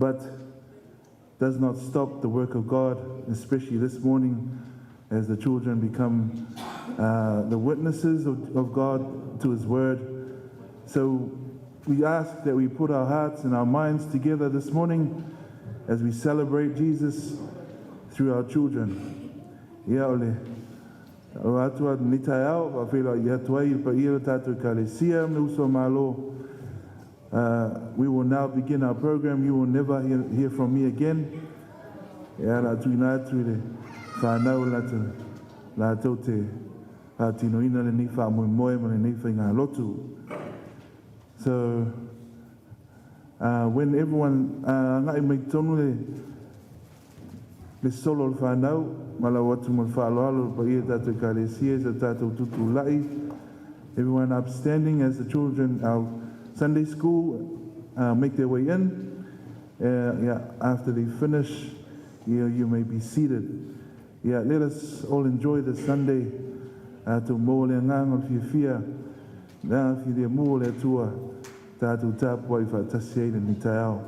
but does not stop the work of God, especially this morning as the children become the witnesses of God to His Word. So we ask that we put our hearts and our minds together this morning as we celebrate Jesus through our children. Ia ole, o atua nitai au, wa whila i atua I pa ia tātou kalesia, me uso malo. We will now begin our program. You will never hear from me again. Ia la tuina atu le whanau Latu te tinoina le ni wha Moimoi ma le ni Sauniga Lotu. So, when everyone, ngai mai tonu le solo le whanau, mala watu mo le whaaloalo pa ia tātou kalesia, sa tātou tutu lai. Everyone upstanding as the children, our Sunday school, make their way in. After they finish, you may be seated. Let us all enjoy this Sunday. To mo le ngang o fia na fi le mo le tua tatu tapu I whatasi ni tau.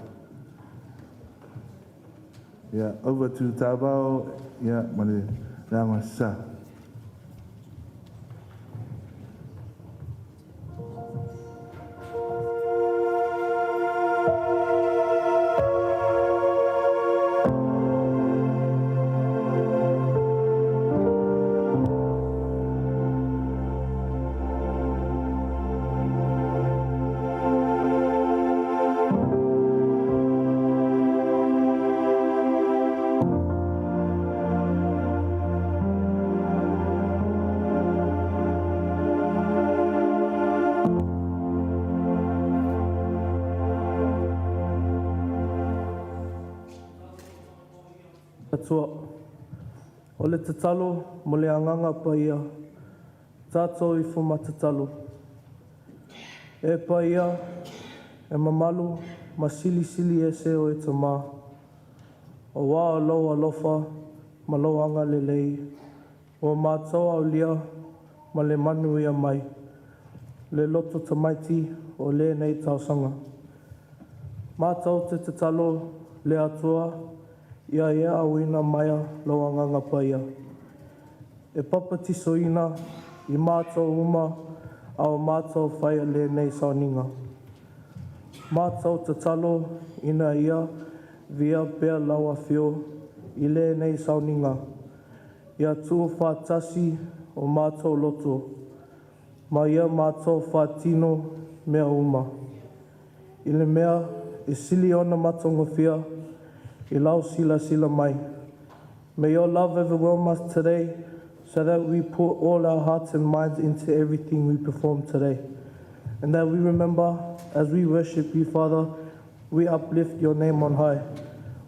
Over to Tabao. Male ramasa. O le tatalo mo le anganga pa ia, tātou I whuma tatalo. E pa ia, e mamalu, ma sili e se o e tamā. O wā aloha alofa, ma loanga le lei. O mātou au lia, ma le manu ia mai. Le loto Tamaiti o le nei tausanga. Mātou te tatalo le atua, ia awina maia loanganga pa ia. E papa tiso ina I mātou uma au mātou whaia le nei Sauniga. Mātou tatalo ina ia via pea lawa whio I le nei Sauniga. Ia tū whātasi o mātou loto. Ma ia mātou whātino mea uma. I le mea e sili ona matonga whia I lau sila mai. May your love overwhelm us today so that we put all our hearts and minds into everything we perform today. And that we remember as we worship you, Father, we uplift your name on high.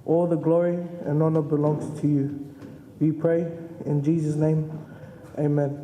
All the glory and honor belongs to you. We pray in Jesus' name. Amen.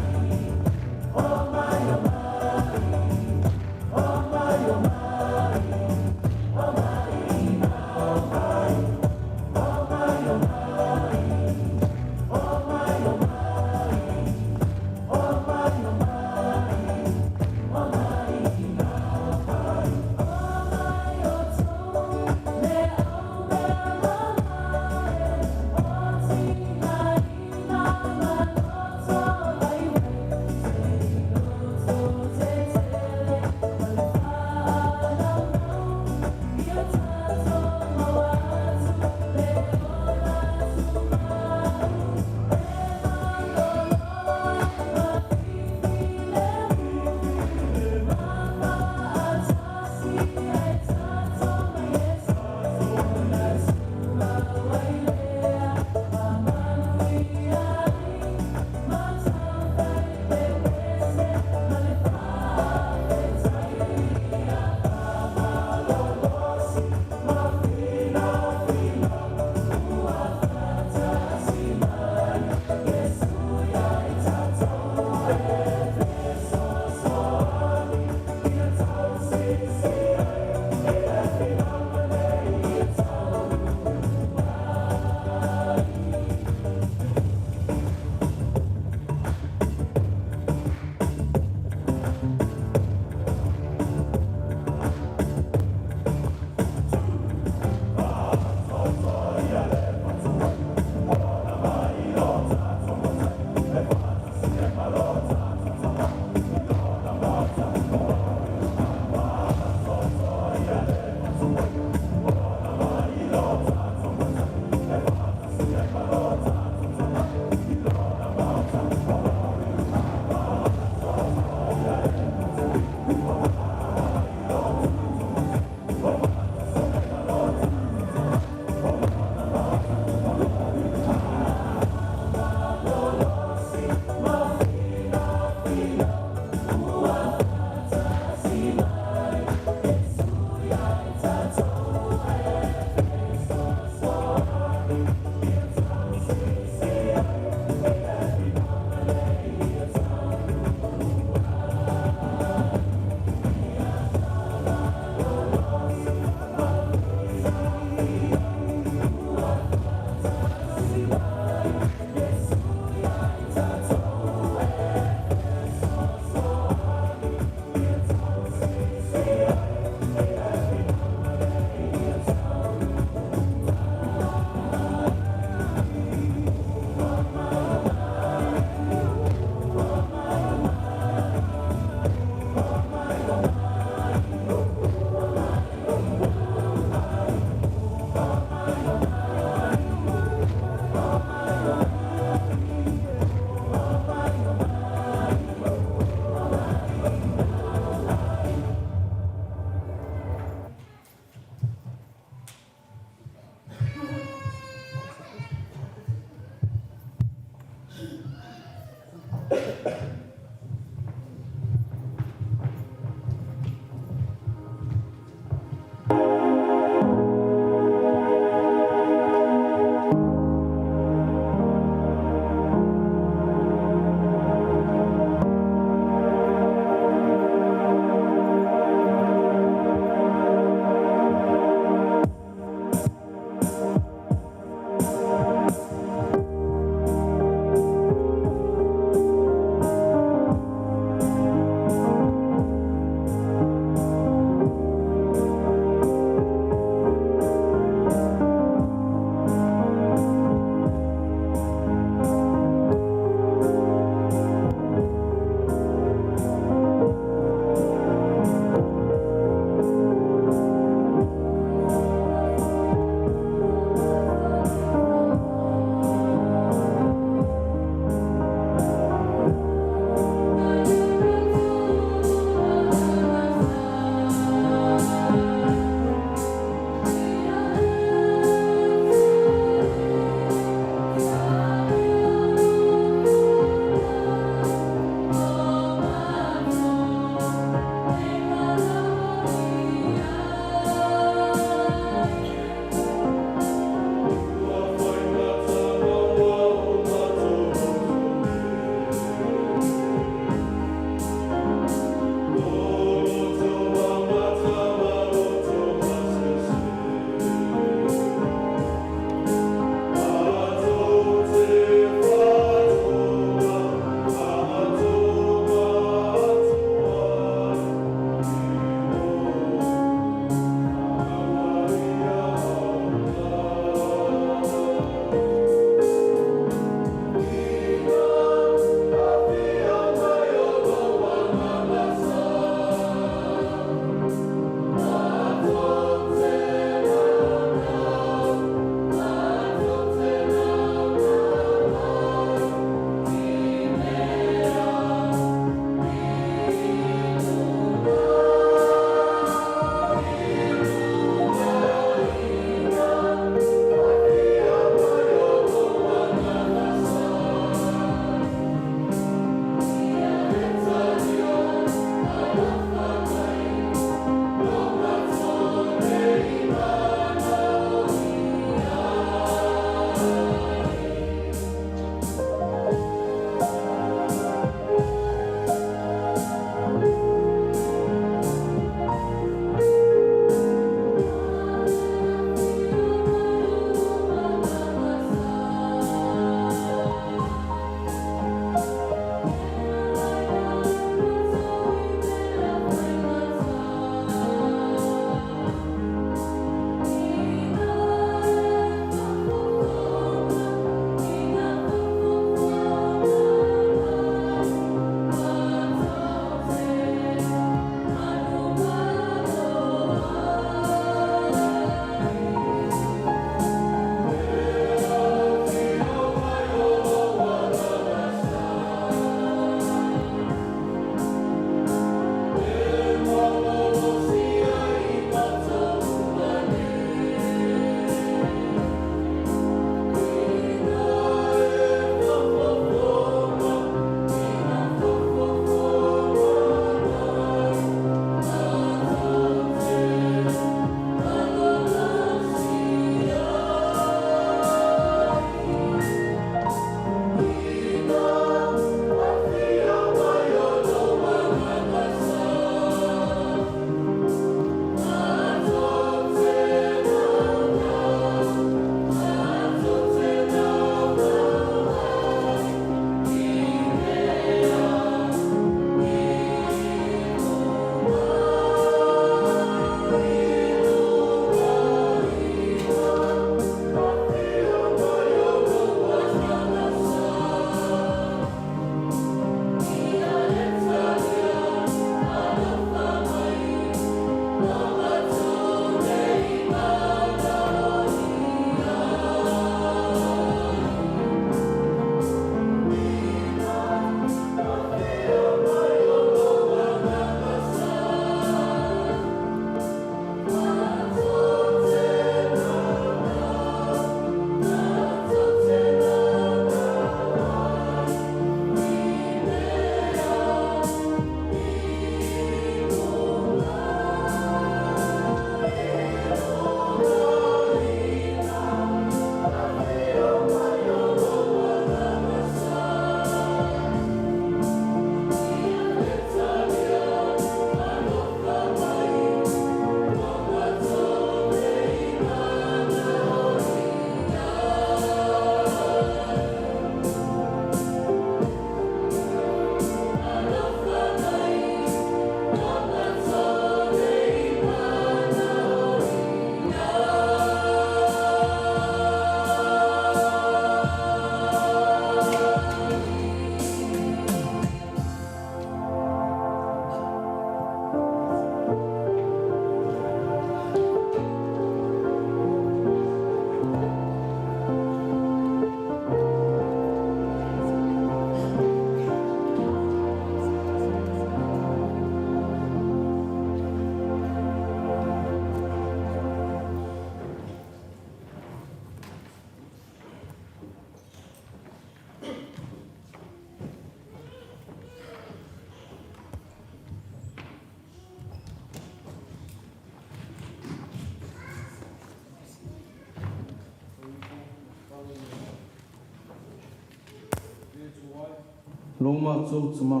Lo mātou tamā.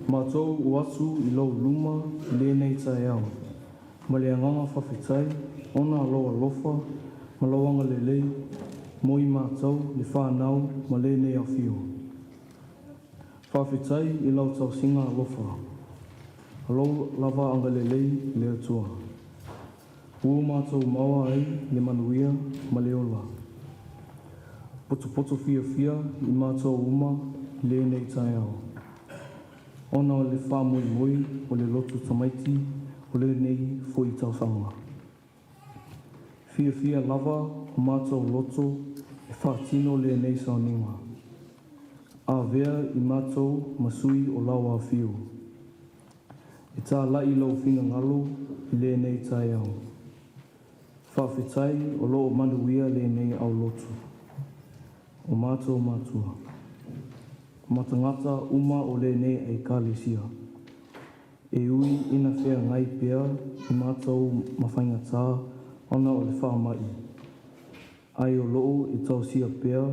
Mātou uasu I lau luma lēnei tai au. Ma le anganga whawhitai, ona aloa lofa, ma lauanga lelei, mo I mātou le whānau ma lēnei au whio. Whawhitai I lau tau singa lofa. Alo lava anga lelei le atua. Ua mātou maua ai le manuia ma le ola. Poto fia I mātou uma lēnei tai au. Ona o le wha Moimoi o le lotu Tamaiti o le nei fo I tausanga. Fia lava o mātou loto e whaatino le nei Sauniga. A vea I mātou masui o lawa whiu. E tā lai lau whina ngalo I le nei tai au. Whawhitai o loo manuia le nei au lotu. O mātou mātua. Matangata uma o le nei ai kālesia. E ui ina whea ngai pea I mātou mawhainga tā ona o le whaamai. Ai o loo I tausia pea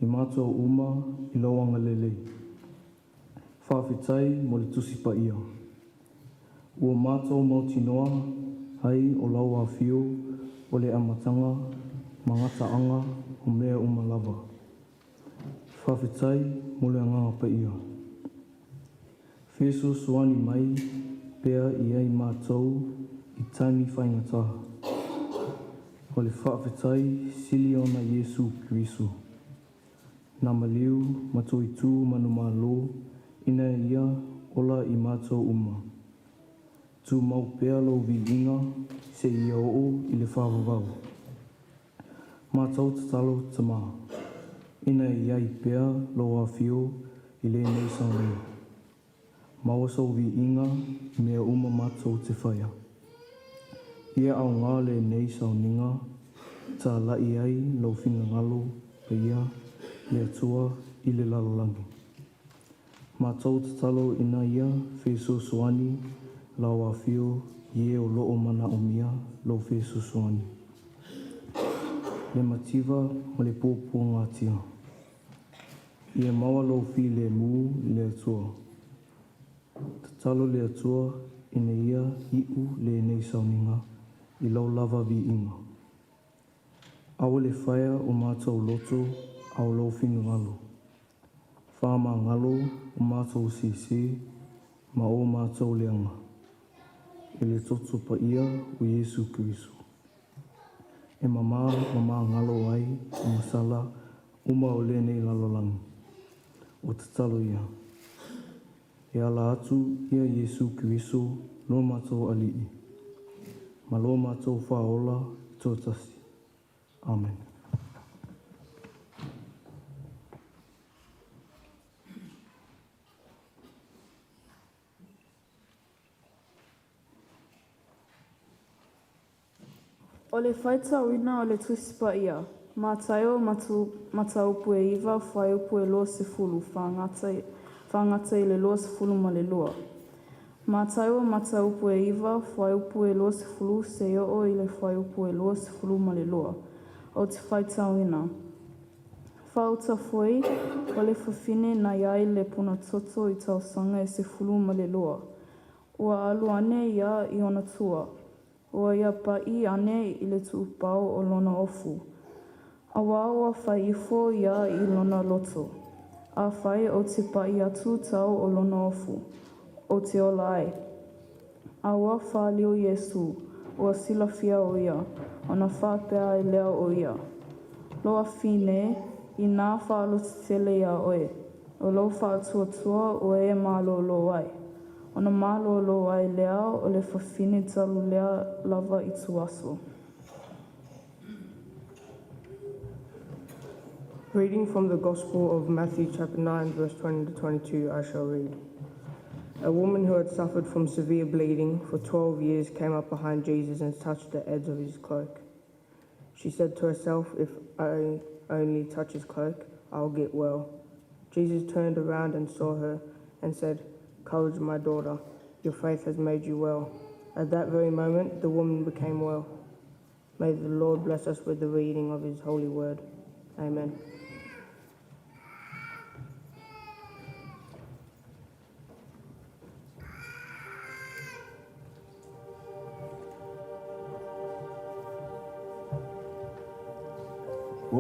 I mātou uma I lauanga lelei. Whawhitai mo le tusipa ia. Ua mātou mautinoa ai o laua whio o le amatanga mangata anga o mea uma lava. Whawhitai mo le anganga pa ia. Wheso suani mai pea I ai mātou I taimi whainga taha. O le whawhitai sili ona Iesu Kristu. Nā maliu matoi tū manu mālo ina ia ola I mātou uma. Tu mau pea lo vi inga se ia o I le whawawau. Mātou tatalo tamā. Ina iai pea lo a whio I le nei Sauniga. Mawasau vi inga mea uma mātou te whaia. Ia au ngā le nei Sauniga tā lai ai lo whinga ngalo pe ia le atua I le lalolangi. Mātou tatalo ina ia wheso soani lau a whio ie o loo mana o mia lo wheso soani. Le mativa ma le pōpō ngātia. Ia maua lo whi le mū le atua. Tatalo le atua ina ia iu le nei Sauniga I lau lava vi inga. Awa le whaia o mātou loto au lo whinga ngalo. Whāma ngalo o mātou sisi ma o mātou leanga. E le toto pa ia o Iesu Kristu. E mama ngalo ai o masala uma o le nei lalolangi. O tatalo ia. E ala atu ia Iesu Kristu lo mātou alii. Ma lo mātou whaola tōtasi. Amen. O le whaita wina o le tusipa ia. Mā taio mataupu e iwa, whaiupu e loa se fulu, whangata I le loa se fulu ma le loa. Mā taio mataupu e iwa, whaiupu e loa se fulu, se o I le whaiupu e loa se fulu ma le loa. O te whaita wina. Whauta foi, o le whawhine na iai le puna toto I tausanga e se fulu ma le loa. Ua alu ane ia I ona tua. Ua ia pa I ane I le tuupau o lona ofu. Awa ua whai ifo ia I lona loto. A whai o te pa I atu tau o lona ofu. O te ola ai. Awa whālio Iesu. Ua silafia o ia. Ona whāpea I lea o ia. Loa whine I nā whaalotitele ia oe. O lo whaatuatua o e mālo lo ai. Ona mālo lo ai lea o le whawhine talu lea lava I tuaso. Reading from the Gospel of Matthew chapter 9, verse 20 to 22, I shall read. A woman who had suffered from severe bleeding for 12 years came up behind Jesus and touched the edge of his cloak. She said to herself, if I only touch his cloak, I'll get well. Jesus turned around and saw her and said, Courage, my daughter, your faith has made you well. At that very moment, the woman became well. May the Lord bless us with the reading of his holy word. Amen.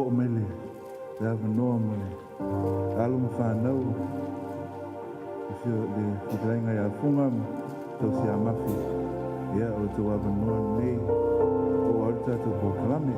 o mele, le ava noa mele. Alo ma whanau, le whikainga ia funga, tau si a mafi. Ia o tau ava noa nei, o alta tau po kalame.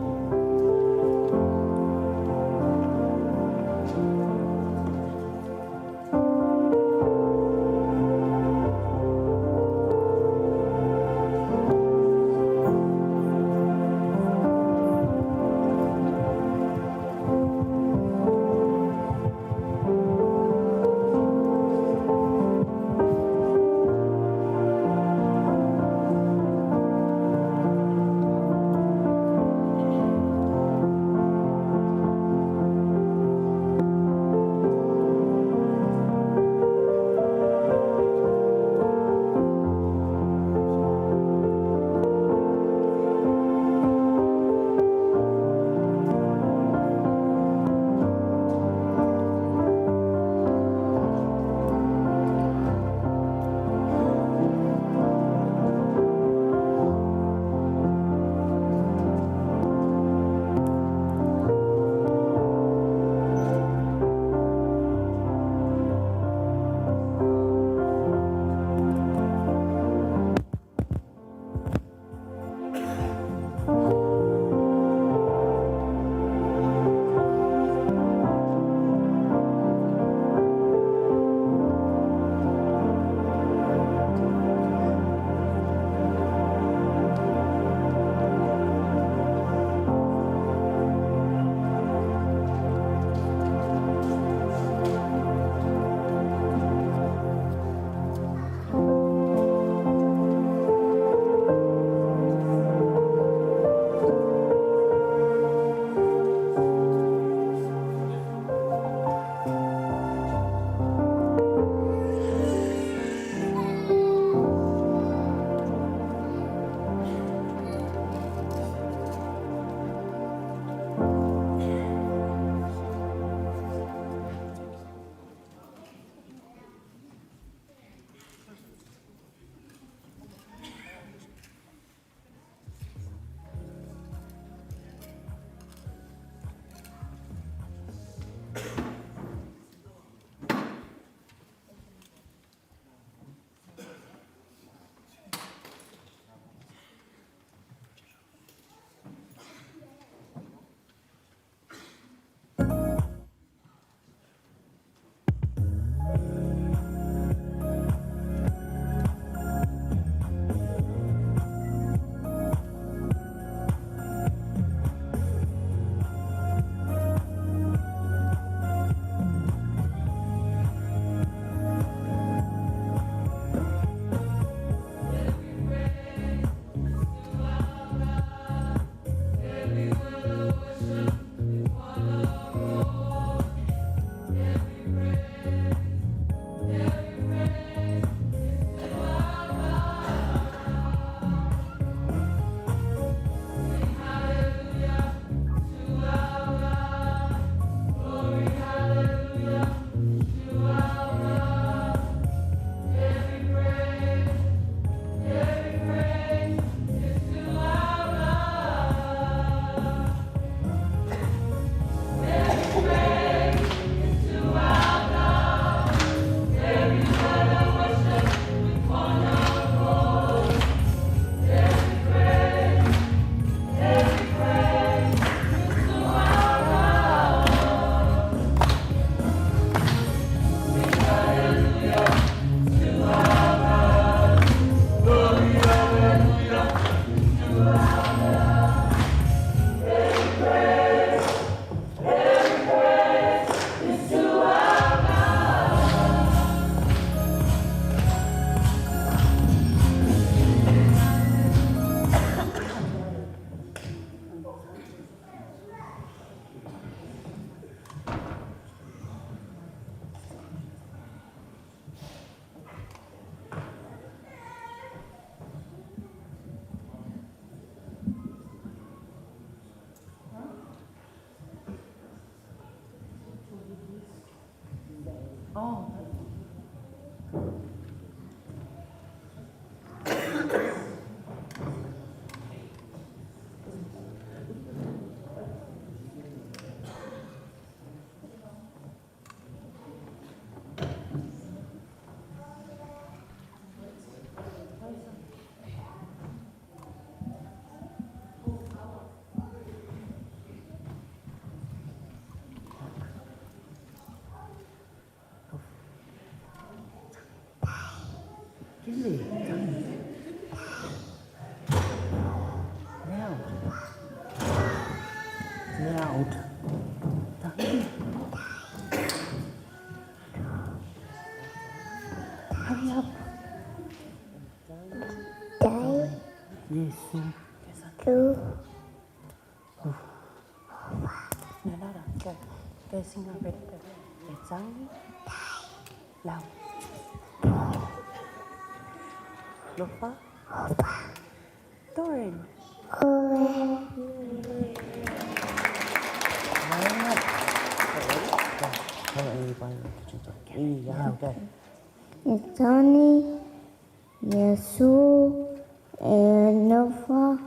Really? Loud. Loud. Hurry up. Iesu. Nada, que sing a bit. It's loud. Lofa. Doran. Johnny, Iesu, Lofa,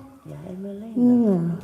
Nina.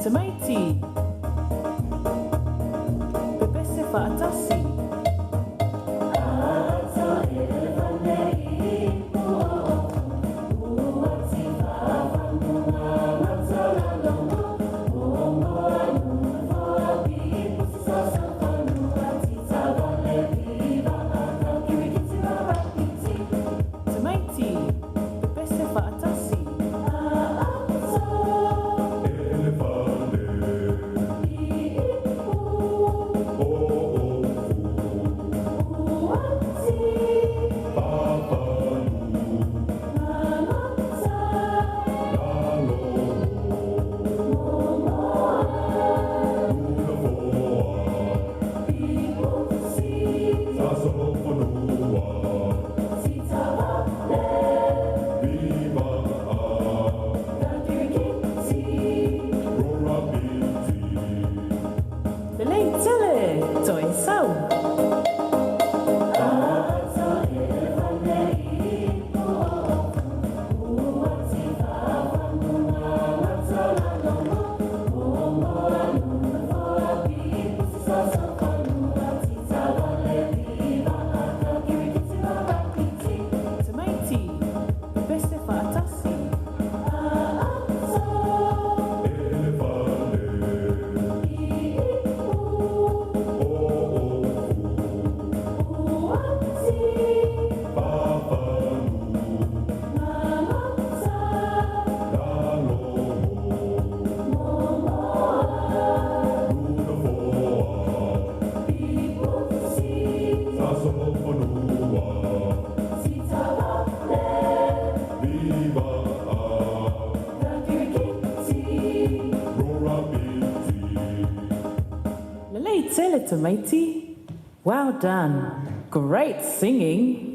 Tamaiti. Pepese whaatasi. Tamaiti. Well done. Great singing.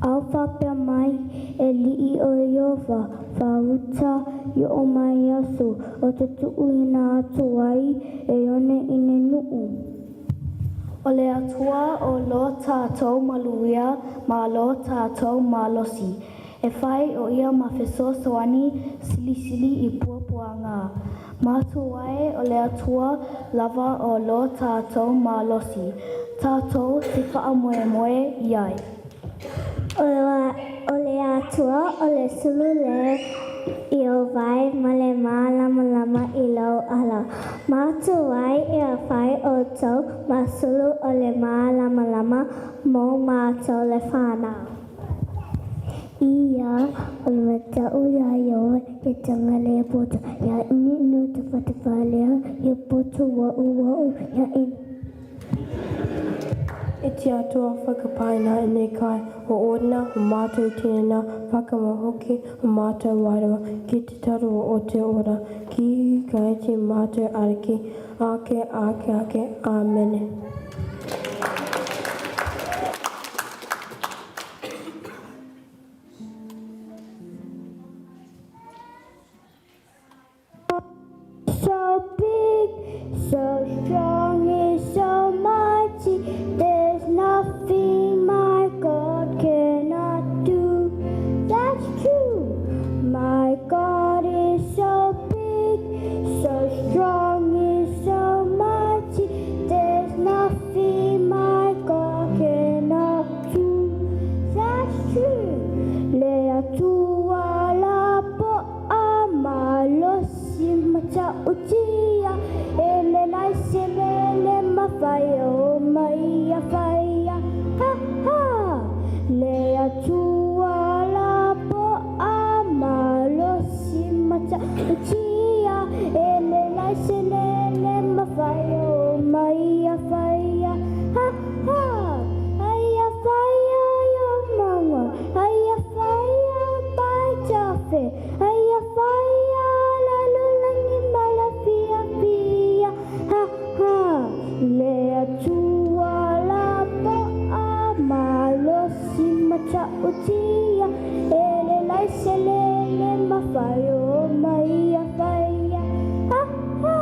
Alpha mai eli o Yehova fauta yo o mai Iesu o te tuuina atuai e one ine nuu. O le atua o lo tātou maluia ma lo tātou malosi. E whai o ia mawhesosoani sili I puapuanga. Mātuae o le atua lava o lo tātou malosi. Tātou te whaamoemoe iai. O le atua o le sulule I o vai ma le lama I lau ala. Mātuai I a whai o tau ma sulu o le lama mō mātou le whānau. Ia o le matau ia ioa e tanga le poto. Ia ini no te whatawhalea I poto wau ia ini. E te atua whakapaina e nei kai o ōna o mātou tēnā whakamahoki o mātou wairoa ki te taro o te ora ki kai te mātou ariki ake, amene. So big, so strong, is so mighty. There's nothing my God cannot do. That's true. My God is so big, so strong, is so mighty. There's nothing my God cannot do. That's true. Lea tua la po amalosi mata utia. Ele nai se mele mawhaia o mai a whaia. Ha ha. Lea tua la po amalosi mata utia. Ele nai se mele mawhaia o mai a whaia. Ha ha. Ai a whaia yo manga. Ai a whaia mai tafe. Ai a whaia la lulangi malafia pia. Ha ha. Lea tua la po amalosi mata utia. Ele lai se lele mawhaia o mai a whaia. Ha ha.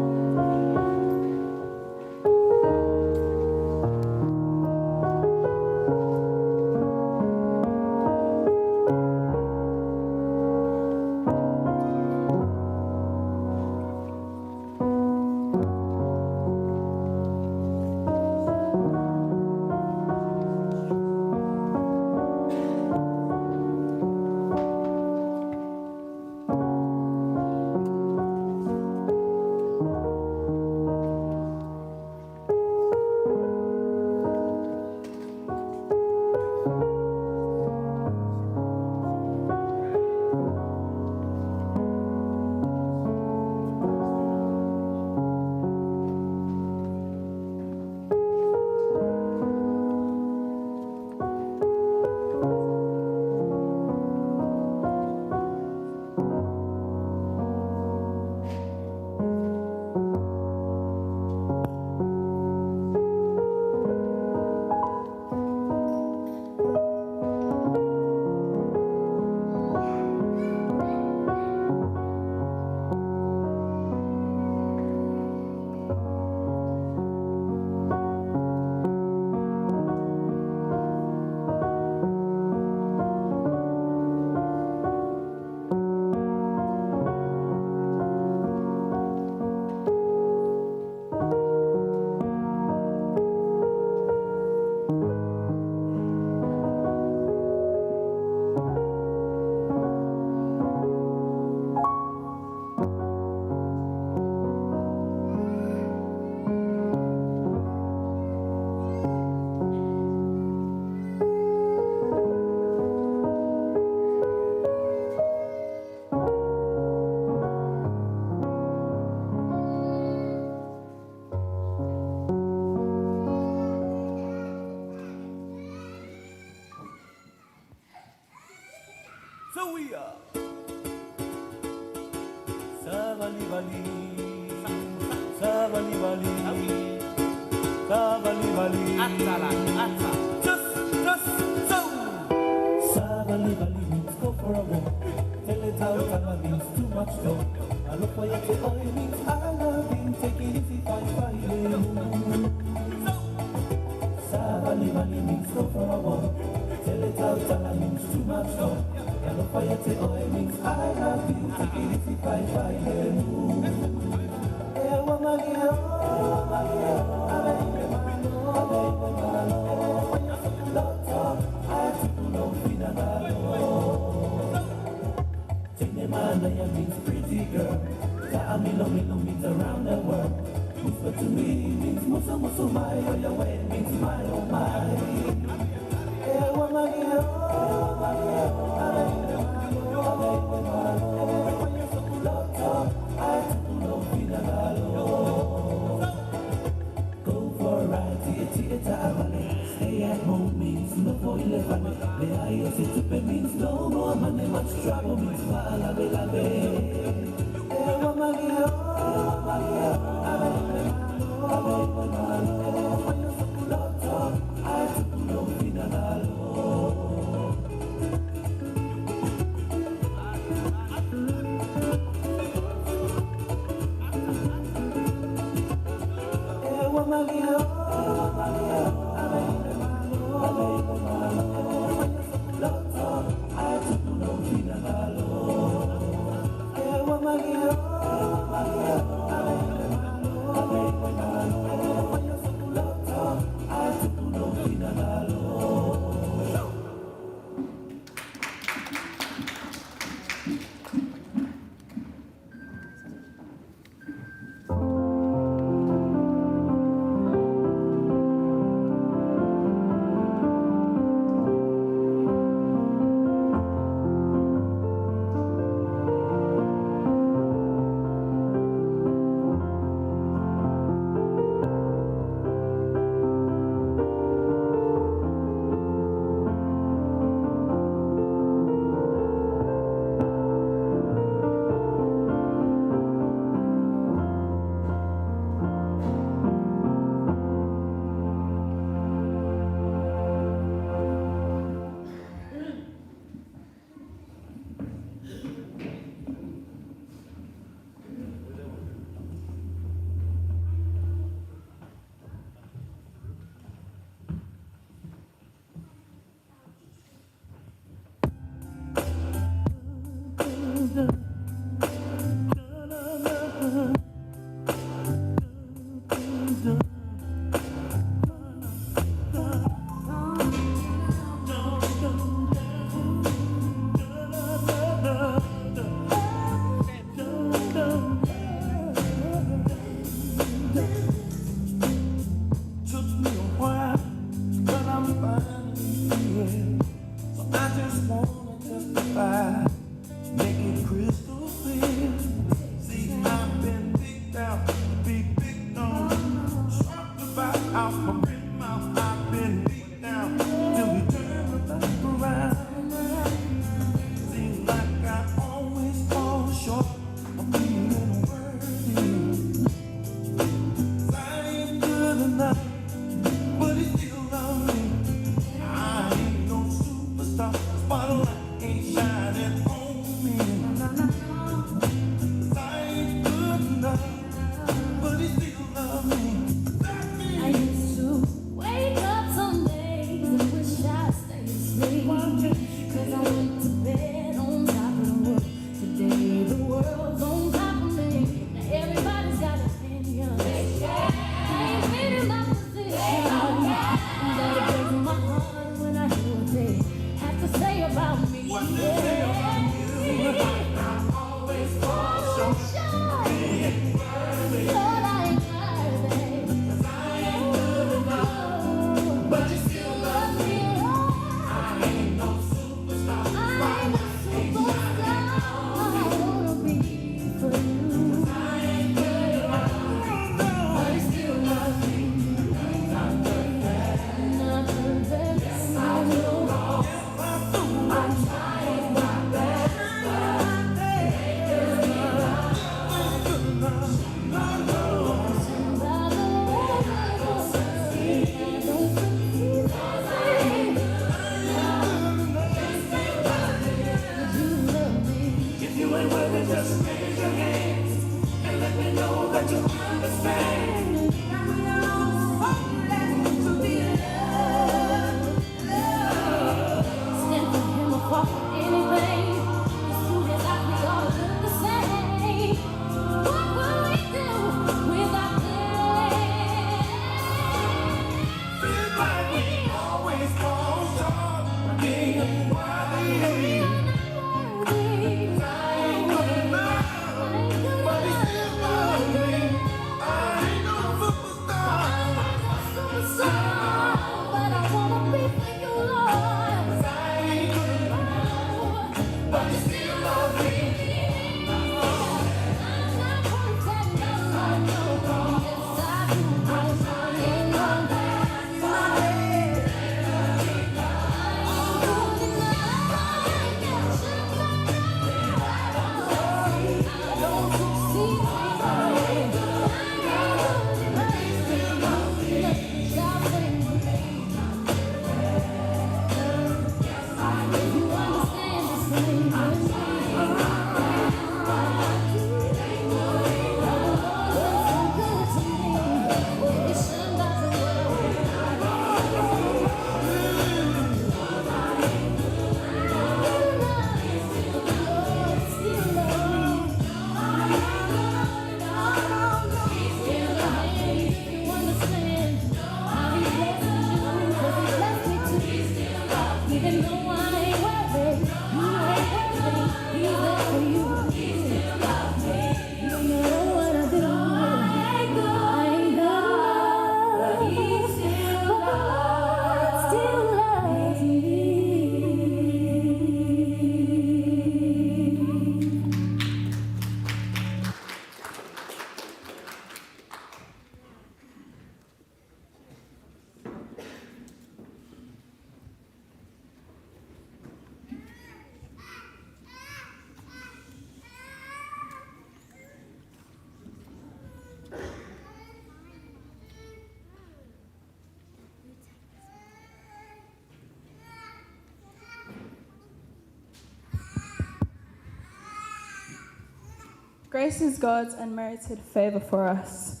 Grace is God's unmerited favor for us.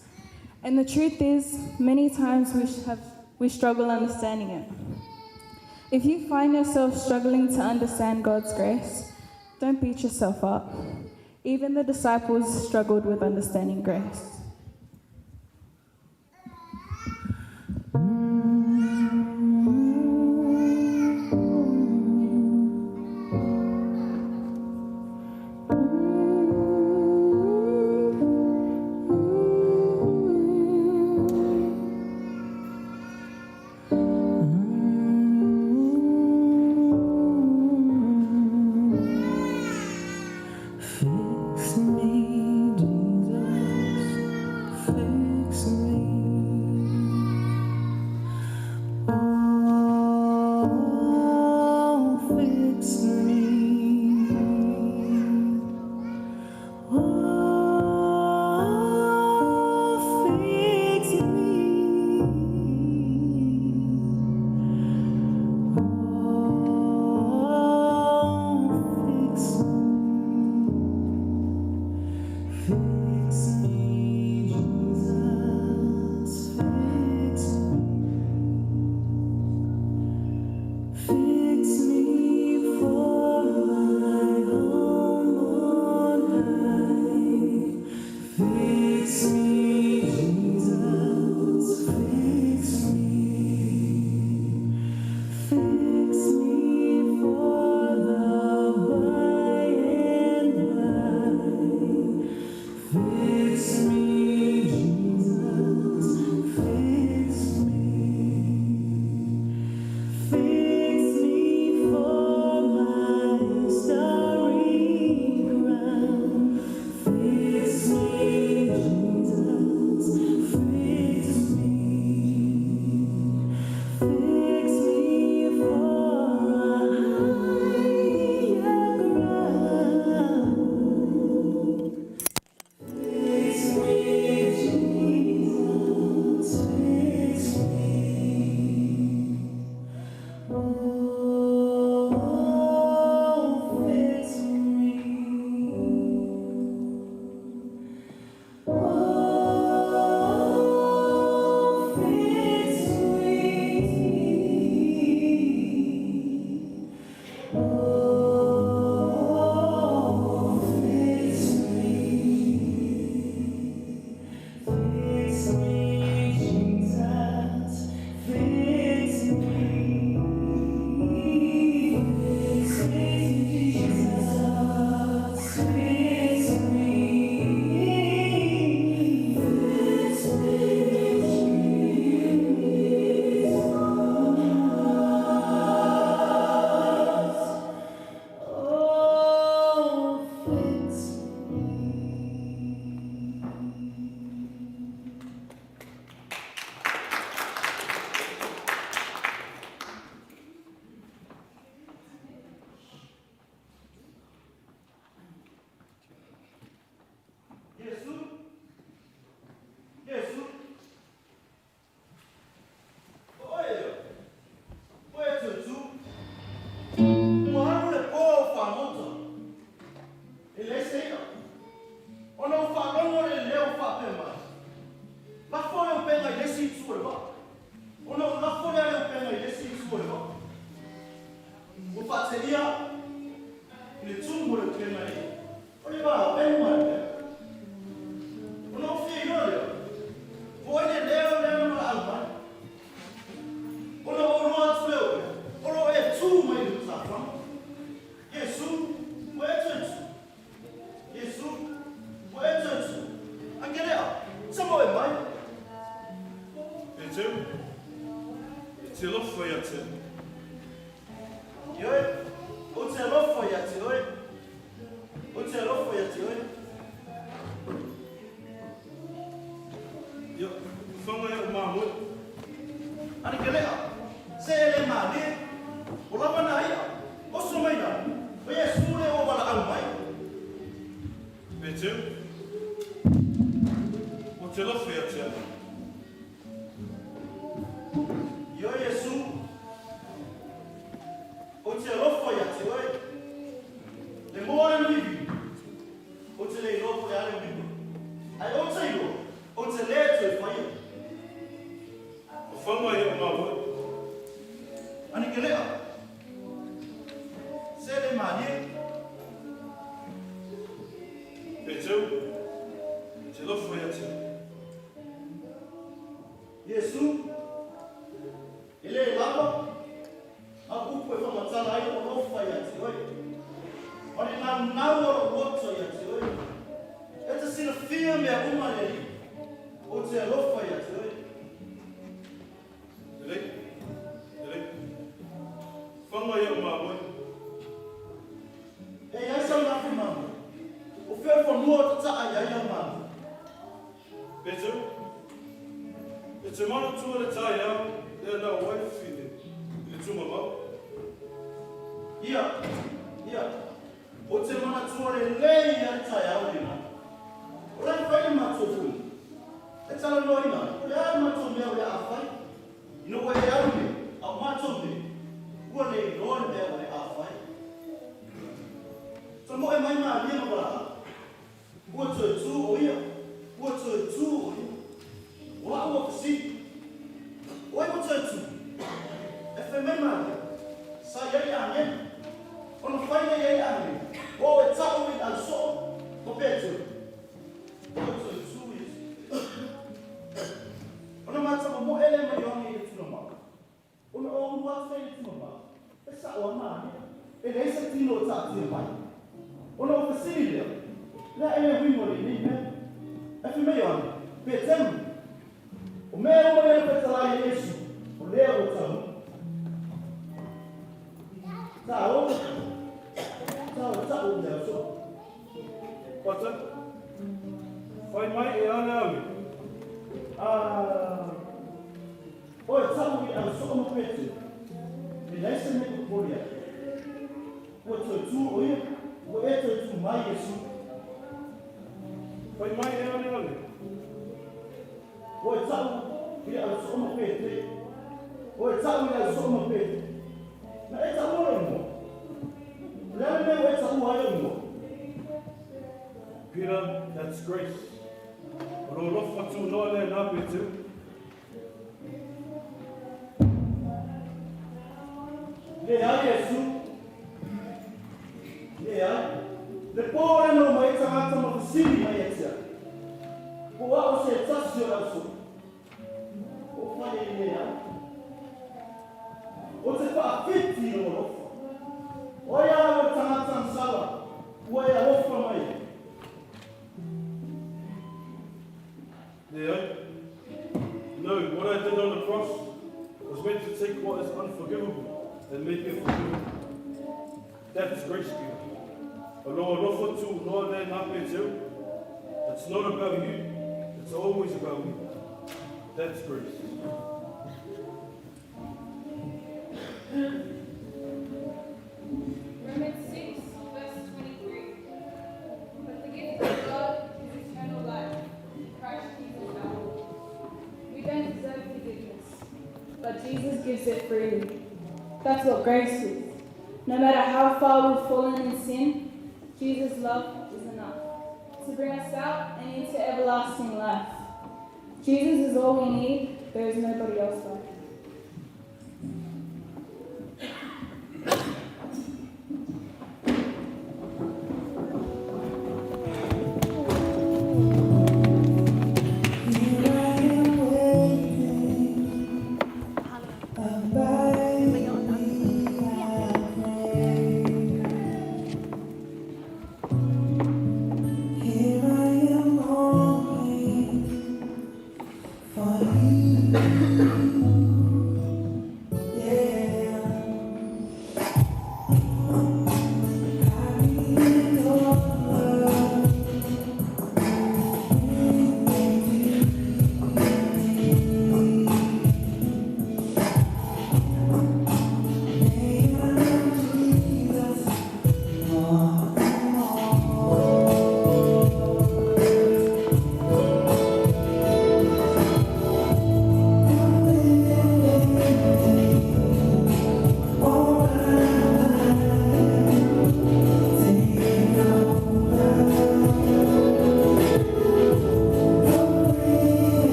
And the truth is, many times we struggle understanding it. If you find yourself struggling to understand God's grace, don't beat yourself up. Even the disciples struggled with understanding grace. Le Sele mani. Peteu. Te lofo ia te. Iesu. Ele lava. A kupu e whamatala ai o lofa ia te oi. Ori nā naua o roto ia te oi. E te sina fia mea umarei. O te lofa ia te oi. Ele. Whanga ia o Moimoi. E ai sau nafi mamu. O whea whanua te taa ia mamu. Peteu. E te mana tua le tai au, e nā waiwhine. I le tunga mau. Ia. O te mana tua le lei a le tai au rina. O rai whai matua fui. E tala noina, o le ai matua mea o le awhai. Ino koe e arume, au matua me. Ua le iroa le mea o le awhai. So mo e mai maa lia mawara. Ua tue tū o ia. Ua tue tū o ia. Ua ua kasi. Ua ua tue tū. E whai mai maa lia. Sa iai angen. Ono whai iai angen. O e tau i al so. Ko petu. Ua tue tū i. Ono mātama mo ele mai ongi i tūna maa. Ono o ua whai i tūna maa. E sa oa maa lia. E reisa tino o tā tia mai. Ono o whasilia. Lea ele wimori ni me. E whi mei ona. Pea temu. O mea o mea petalai Iesu. O lea o tau. Tau. Tau lea so. Pata. Whai mai e ana awi. Oe tau i au so mo petu. E leisa me ko poria. Ua tau tū o ia. Ua e tau tū mai Iesu. Whai mai e ane ane. Oe tau i au so mo pete. Oe tau i au so mo pete. Na e tau ora mo. Lea me o e tau ai mo. Peter, that's grace. Ro lofa tū noa le nā petu. Le ai Iesu. Le ai. Le pōre no mai tangata ma kusini mai etia. Ko wao se tasi o rasu. O whai e le ai. O te whaafiti no rofa. O ia o tangata nsawa. Ua ia rofa mai. Le ai. No, what I did on the cross was meant to take what is unforgivable and make it forgivable. That is grace, Peter. It's not about you, it's always about me. That's grace. Romans 6, verse 23. But the gift of God is eternal life in Christ Jesus our Lord. We don't deserve forgiveness, but Jesus gives it freely. That's what grace is. No matter how far we've fallen in sin, Jesus' love is enough to bring us out and into everlasting life. Jesus is all we need. There is nobody else like him. For you.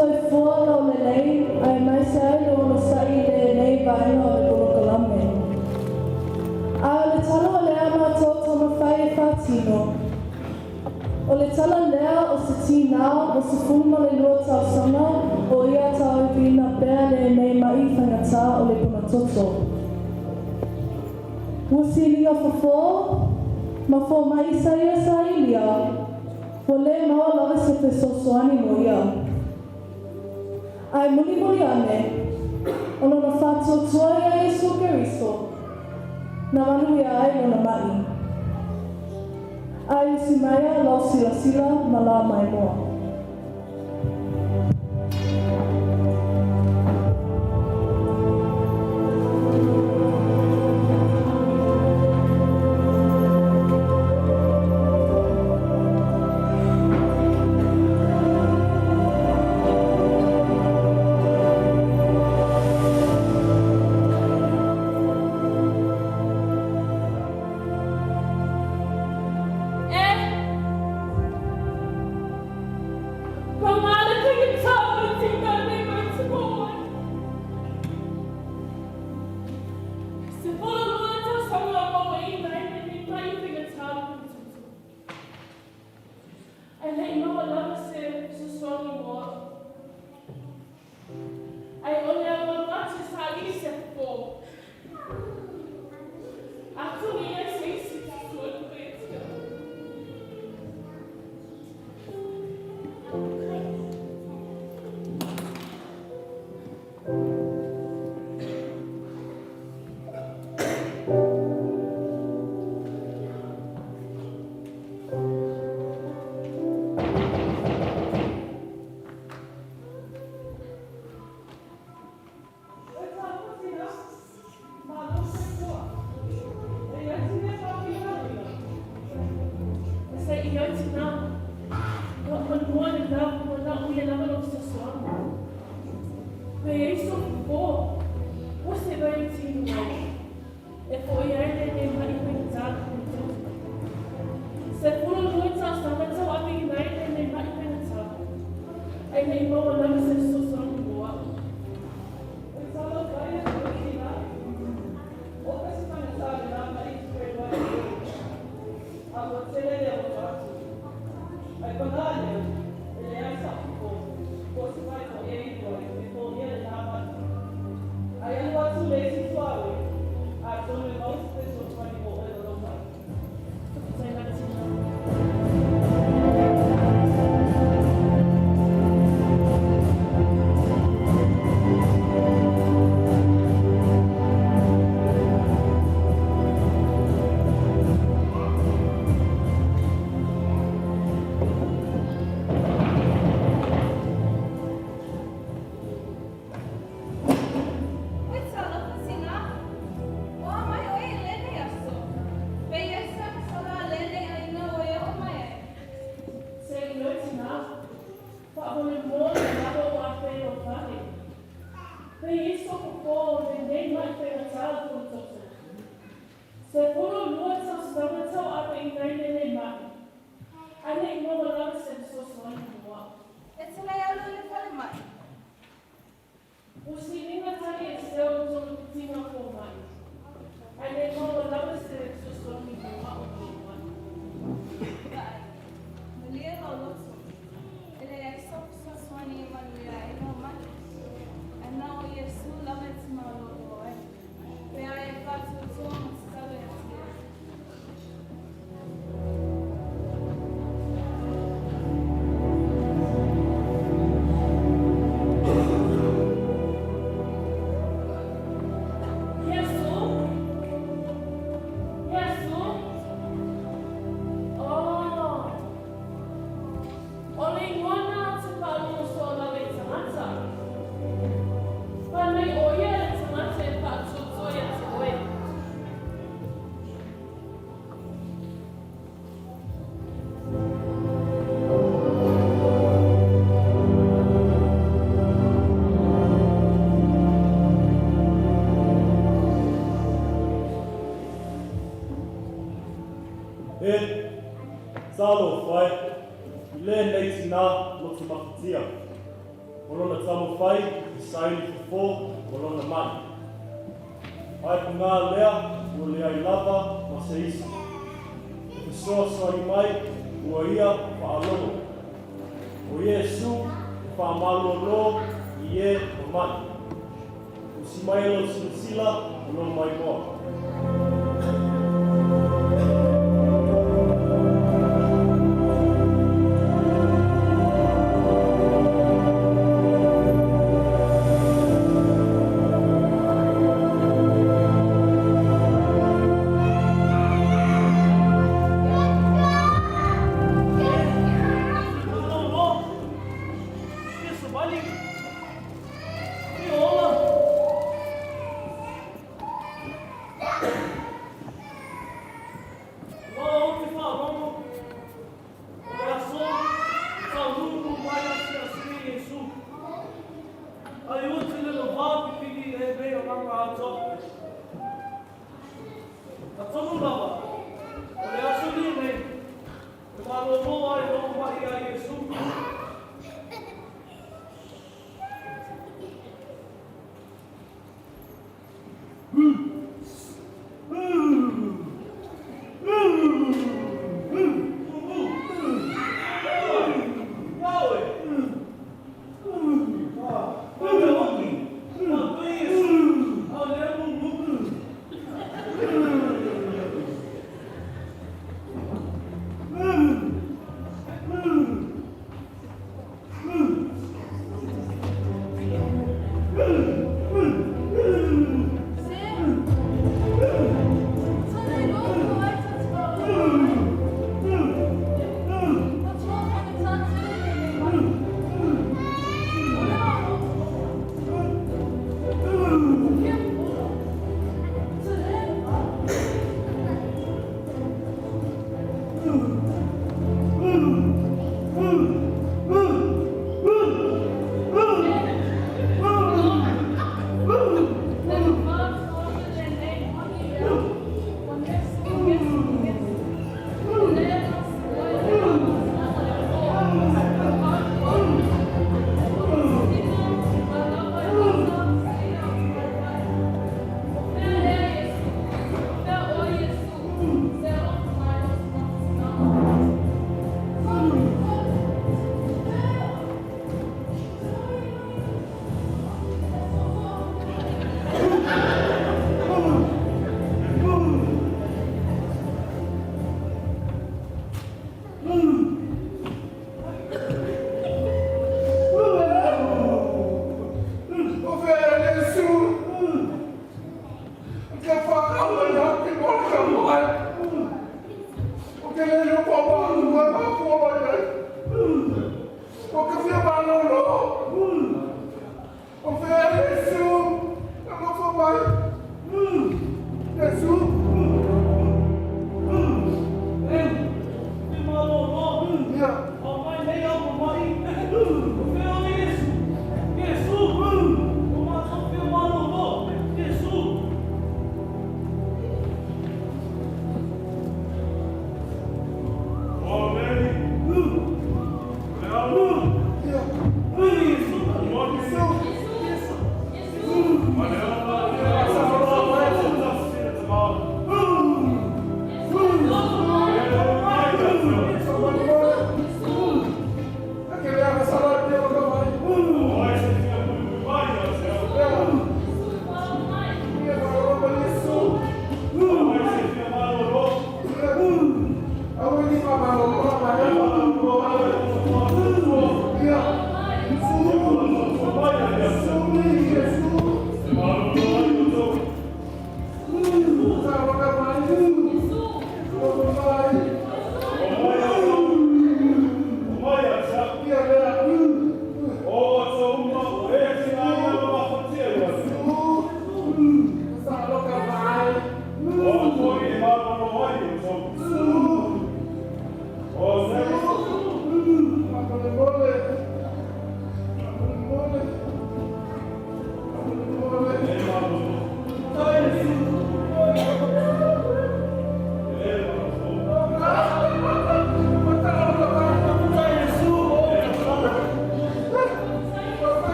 soifua lau lelei, ai mai se ai lo ono sai le nei vaina o le kono kalame. A o le tala o le ama tō tamawhai e whātino. O le tala lea o se tīnao o se fulma le lua tau sanga o ia tau e vina pēr le nei mai whangatā o le kuna toto. Wusi lia fafo, ma fo mai isa ia sa ilia, fo le maua lawe se te sosoani mo ia. Ai muli ane, ono na whātua tua ia Iesu Keriso, na manu ia ai o na mai. Ai usi maia lau sila sila ma la mai moa. Salo, vai. Le nei tina, lo tu mafatia. O Olona Tamawhai, i saini fo, olona mani. Ai ko ngā lea, ua lea I lava, ma se isi. Te soa soani mai, ua ia whaalongo. O Iesu, whaamalo lo, I e mamani. O si mai alo silasila, o lo Moimoi.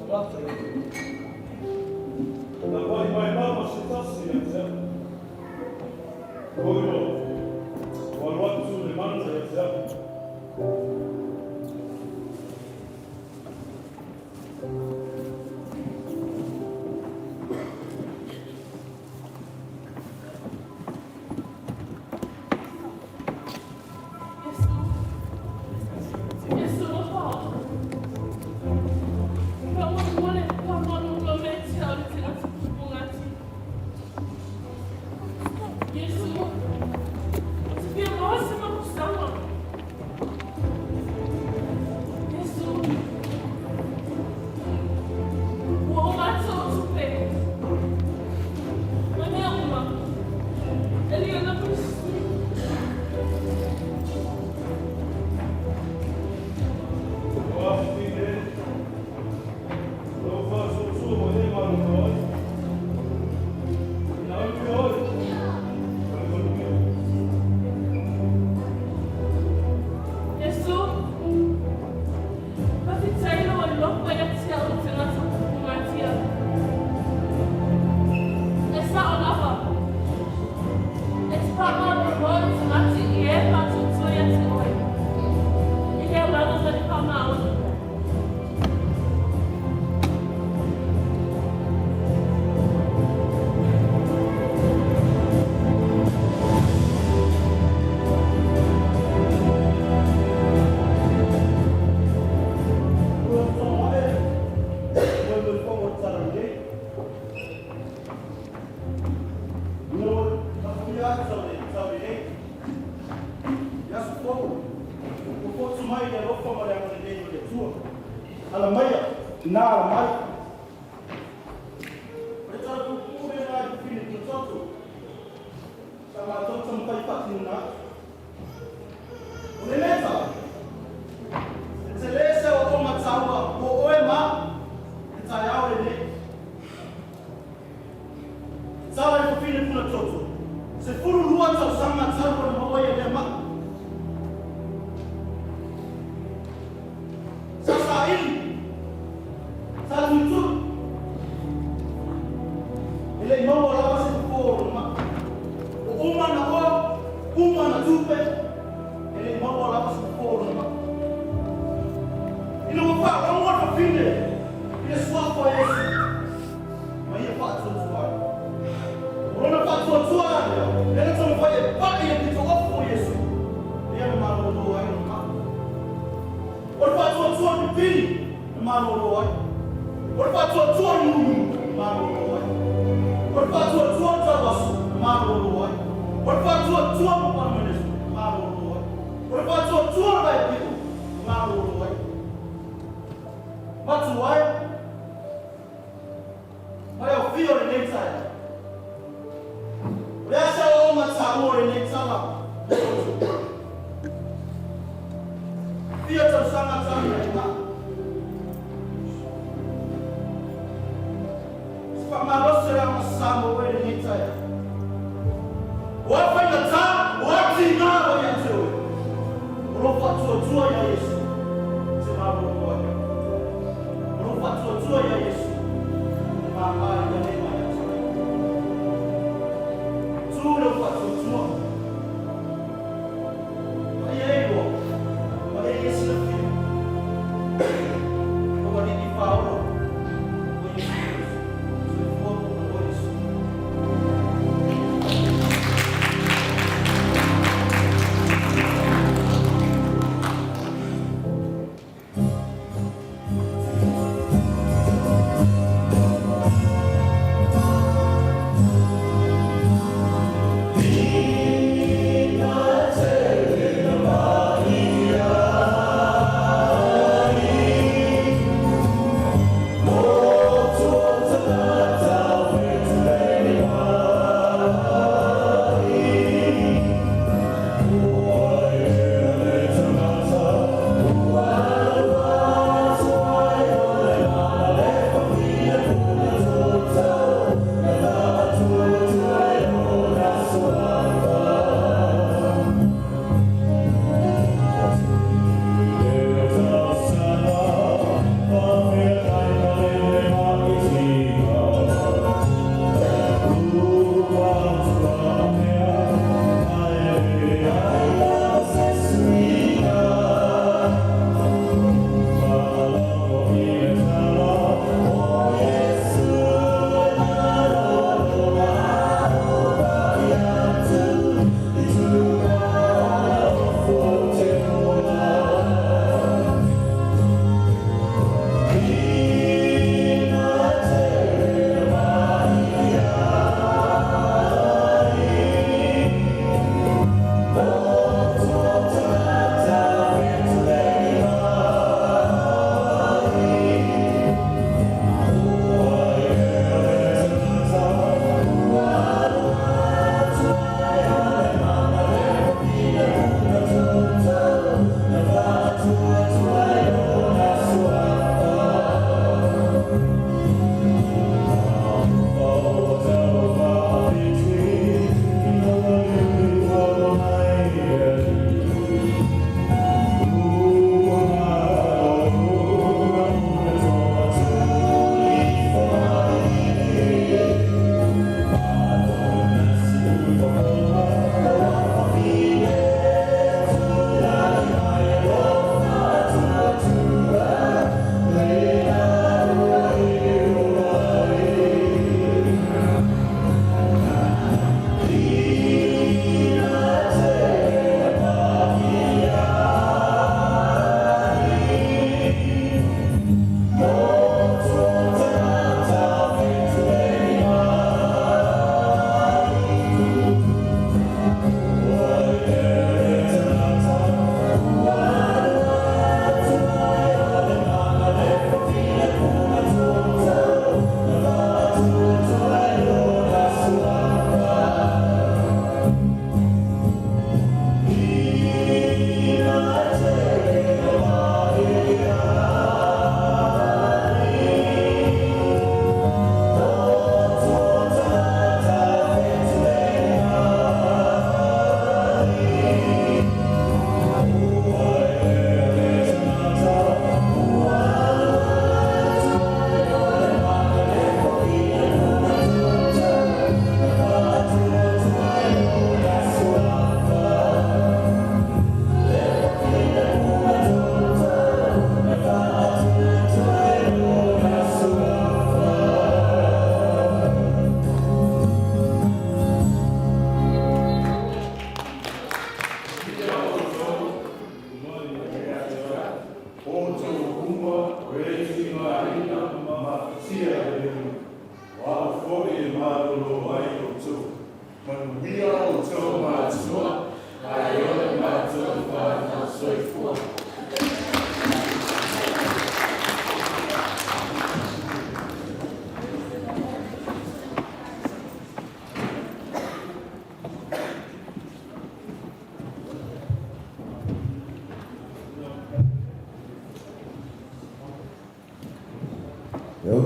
Na Moimoi mama se tasi ya te. Koiro. O Latu le manza ya te.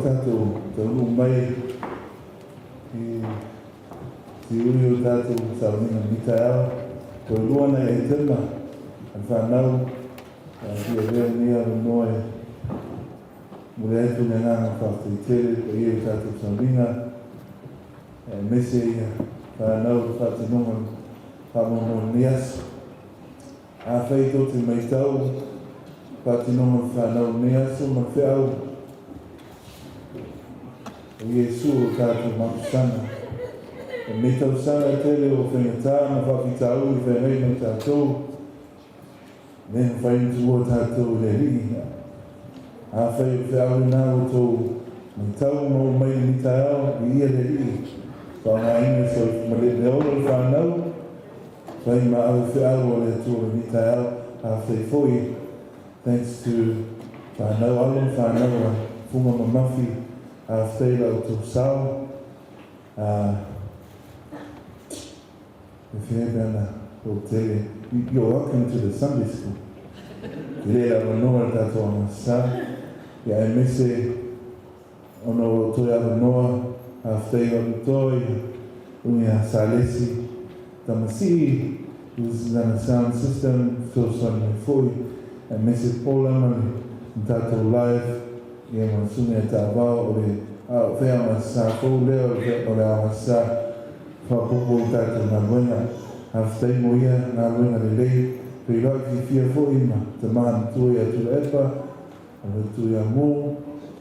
tātou tauru mai si ui o tātou Sauniga Mita au ko luana e tema an whanau ia reo nia Moimoi mure atu ne nganga whātui tere ko ia o tātou Sauniga mese ia whanau whātinonga whamono nias a whai tō te mai tau whātinonga whanau nias o ma whiau o Iesu o tātou makusana e me tau sana tele o whengatā na whakitau i whenei no tātou ne whaintu o tātou le ringi a whai o whiau nā o tō me tau mo mai ni tāo i ia le ringi ka ngā ina so ma le oro whanau whai ma au whiau o le tōra ni tāo a whai foi thanks to whanau alon whanau a funga ma mafi a whai lau tō sao if you will tell you're welcome to the Sunday school. Lela Manoa Tato Amasa, Ya Mese, Ono Toya Manoa, After on Toy, Unia Salesi, Tamasi, who's on a sound system, so son Foi, and Mrs. Paula, Tato Life, Yamasune Tava, or the Fairmasa, Leo, or Amasa. Whakupo tātou ngā ruenga, hawhtai mo ia ngā ruenga le rei, pei rai ki whia fo ima, te maha tui atu epa, a tui a mō,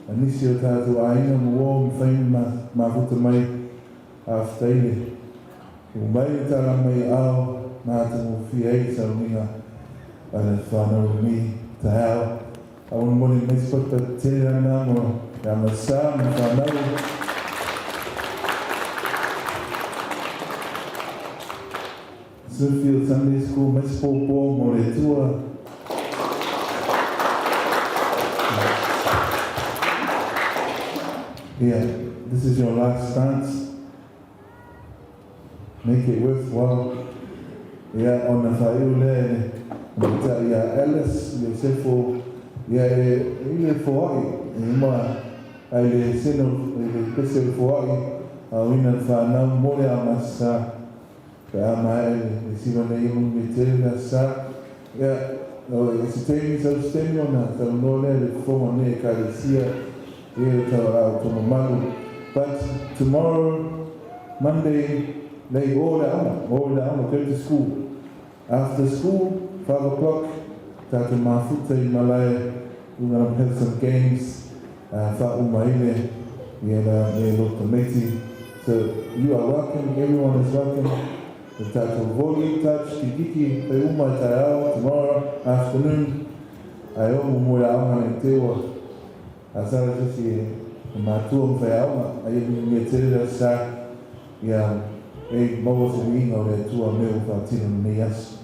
a nisi o tātou aina mo o mwhaini ma huta mai, hawhtai le. O mai tala mai ao, nā te mo whia ei Sauniga, a le whanau mi, te hao, a un moni mai spota te rana mo, a masa, mo whanau, Smithfield Sunday School, Miss Popo, Moretua. Yeah, this is your last chance. Make it worthwhile. Yeah, on the Faiule, yeah, Alice, Yosefo, yeah, ile Hawaii, Ima, I sino, Pese Hawaii, Awina Fana, Mole Amasa. Kaya mai siwa na yung mitela sa ya si temi sa stemio na sa nole le forma ne kalisia e ta automalu. But tomorrow, Monday, they all the go to school. After school, 5 o'clock, tata mafuta I Malaya, we're gonna have some games. Fa umaile, yena lo Tamaiti. So you are welcome. Everyone is welcome. The tattoo volley, touch, kikiki, pe uma tayao, tomorrow afternoon. Ayo mumura ama ntewa. Asara sisi matua mfayao, ayo mmetele sa ya mawa suwinga ole tua meu fatino meyas.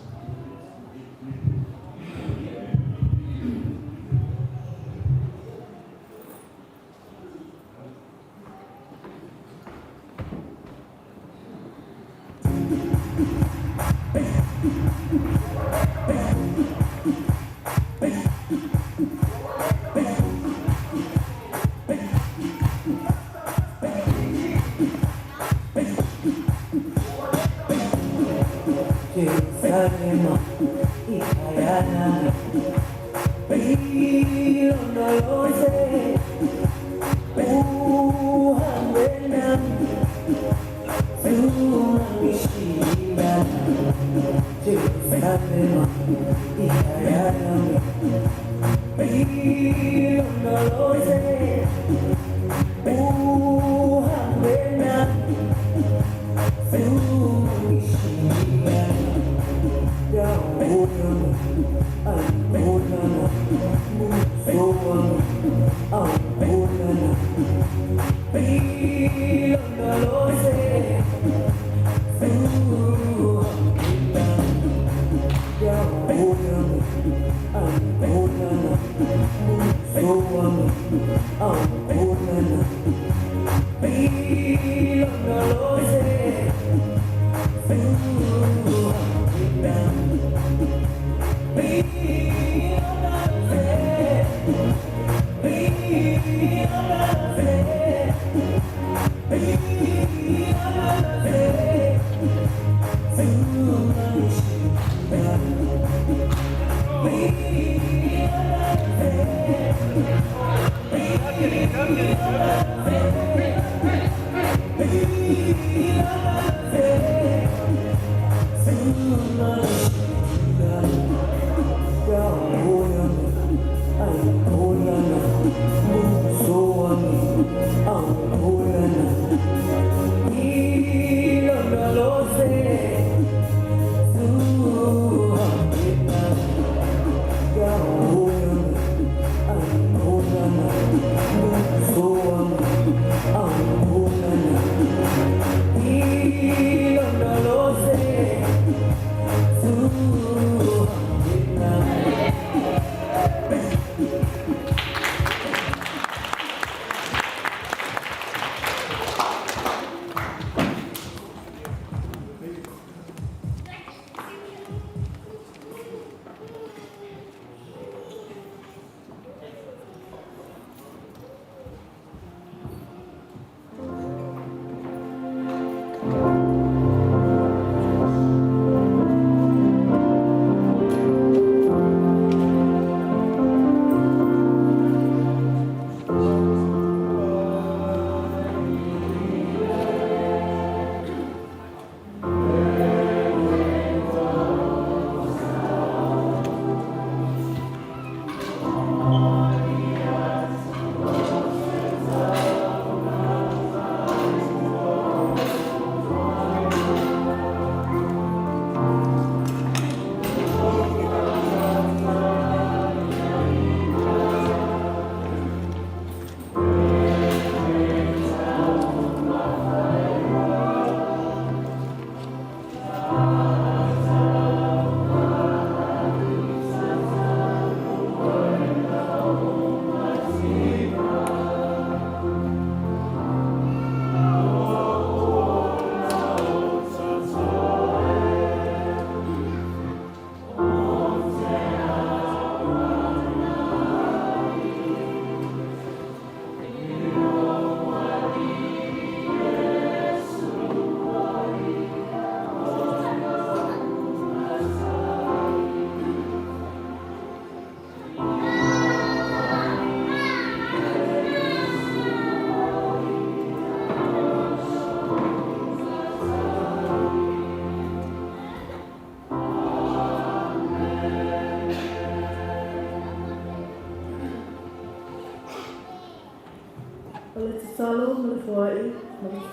Talo Malifuai,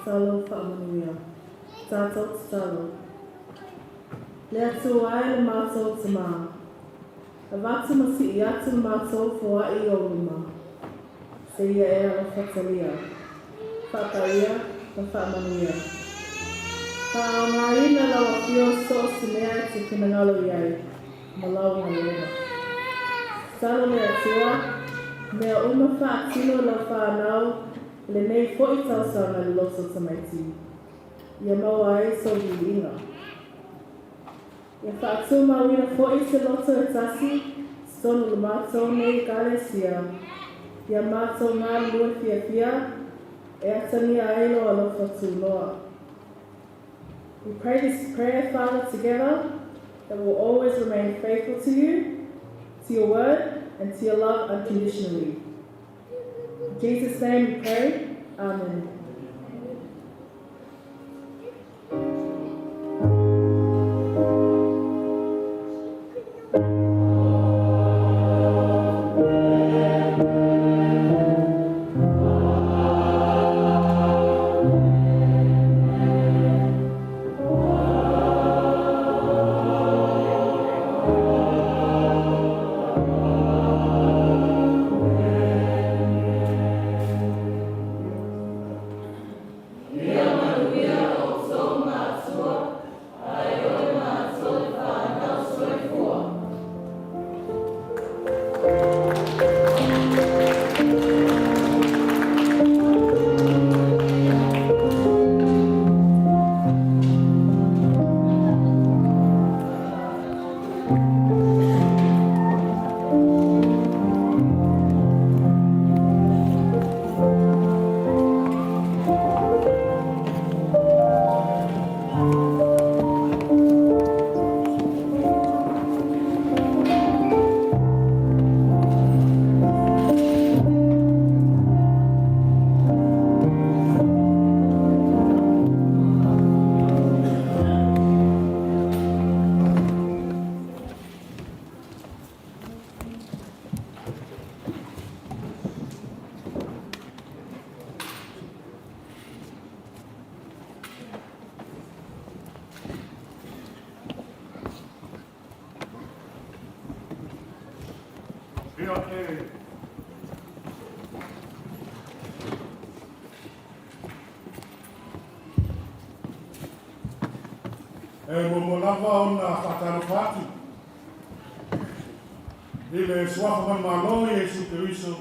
Talo Fa'amanuia. Tato Talo. Lea tuai le mātou te mā. A vātu masi I atu le mātou Fuai o luma. Se ia e ala whatalia. Whakaia na Fa'amanuia. Whaaongaina lawa whio so sinea te kinangalo iai. Malau ngalewa. Talo lea tua. Mea uma whaatino la whanau. Le nei fōi tausanga le loto Tamaiti. Ia maua ai so hiinga. Ia whaatu mawina fōi se loto e tasi, stonu le mātou nei galesia. Ia mātou ngā lua fia, e atani ailo alofa tūnoa. We pray this prayer, Father, together, that will always remain faithful to you, to your word, and to your love unconditionally. In Jesus' name we pray. Amen. mo lava ona whatalo whatu. Ile swafa man malo Iesu Keriso.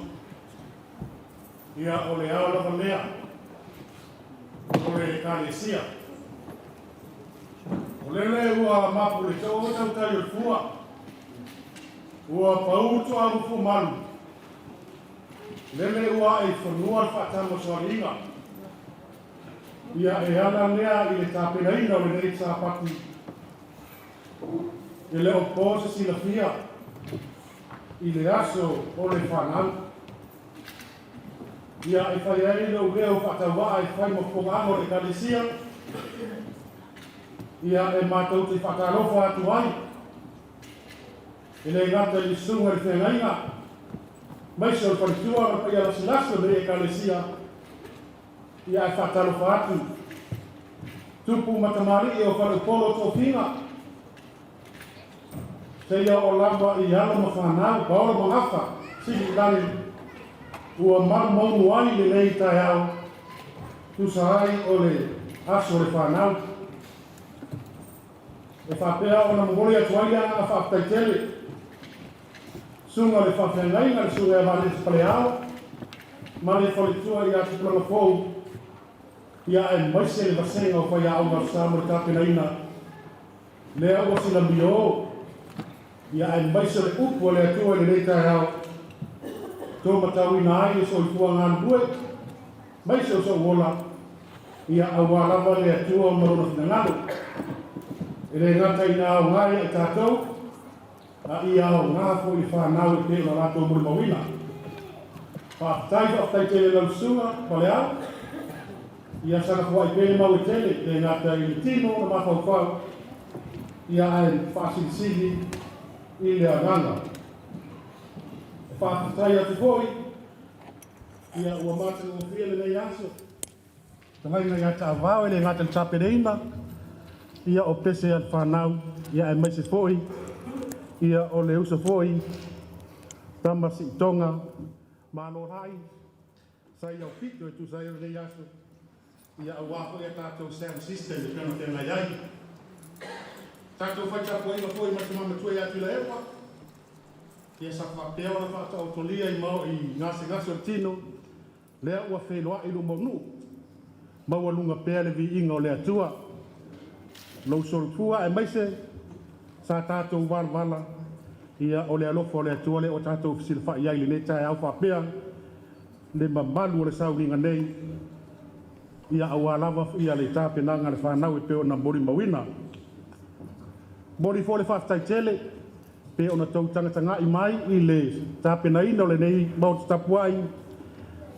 Ia ole au lava lea. Ole kalesia. Olele ua mapu le tau tau tai o fua. Ua pautu au fu malu. Lele ua e whanua whatamo Sauniga. Ia e ana lea i le tāpenaina o le nei tāpati. I le oposa sila fia. I le aso o le whanau. Ia e whai ai le ureo whatawa e whai mokongango le kalesia. Ia e mātou te whakarofa atu ai. I le ngata i sunga i whengaina. Maisa o whanitua o pai ala sinasa me e kalesia. Ia e whatarofa atu. Tupu matamari e o whanupolo tō whina. Teia o lamba i ala ma whanau, Paula mangafa, sili lani. Ua maunu ai le nei tai au. Tusa ai o le aso le whanau. E whapea o na mongoli atu ai anga whaptaitele. Sunga le whawhengainga le sunga e mali te pale au. Mali e whalitua i atu planga fōu. Ia e maise le vasenga o whai au marusamu le tāpenaina. Lea ua sila mio. Ia e maise le upu le atua le nei tai au. Tō matau ina ai e soifua ngānu bue. Maise o so wola. Ia awa lava le atua o marona fina ngānu. E le ngata ina au ngai e tātou. A ia au ngāfo i whanau e te na Latu o Moimoi. Whaftai tele lau sunga, pale au. Ia sana kua i pele mau e tele, le ngata i le tino na mawhau. Ia ai whasilisili i le aganga. Whaftai atu hoi. Ia ua mata o fia le nei aso. Tangai na ngata avao e le ngata tapereina. Ia o pese al whanau. Ia e maise foi. Ia o le usa foi. Tamasi tonga. Malo rai. Sai au pito e tu sai o nei aso. Ia au wako e tātou sound system e pēna tēnā iai. Tātou whaitapu inga fōi mati mama tue atu la ewa. Ia sa whapea ora whātau tolia i mau i ngase o tino. Lea ua wheloa i lo monu. Maua lunga pēle vi inga o lea tua. Lau sorupua e maise sa tātou wala. Ia o lea lofo o lea tua le o tātou fisilfa iai le netai au whapea. Le mamalu o le Sauniga nei. Ia awa lava ia le tāpenanga le whanau e peo na mori mawina. Mori fo le whaftaitele, peo na tau tangata i mai i le tāpenaina o le nei mauti tapuai.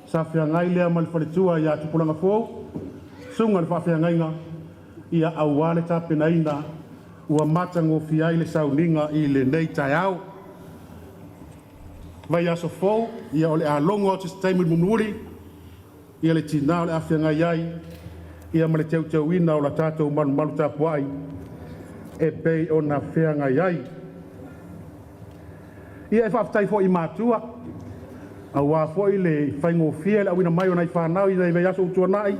Sa whiangai lea ma le whaletua ia tupulanga fōu. Sunga le whawhiangainga ia awa le tāpenaina ua matango fiai le Sauniga i le nei tai au. Vai aso fōu ia o le alongo o te staimul munuri. Ia le tina o le awhiangai ai, ia ma le teu ina o la tātou malu tapuai, e pei o na whiangai ai. Ia e whaftai fo i mātua, a wā fo i le whaingo fia le awina mai o nei whanau i nei vei aso utua nai,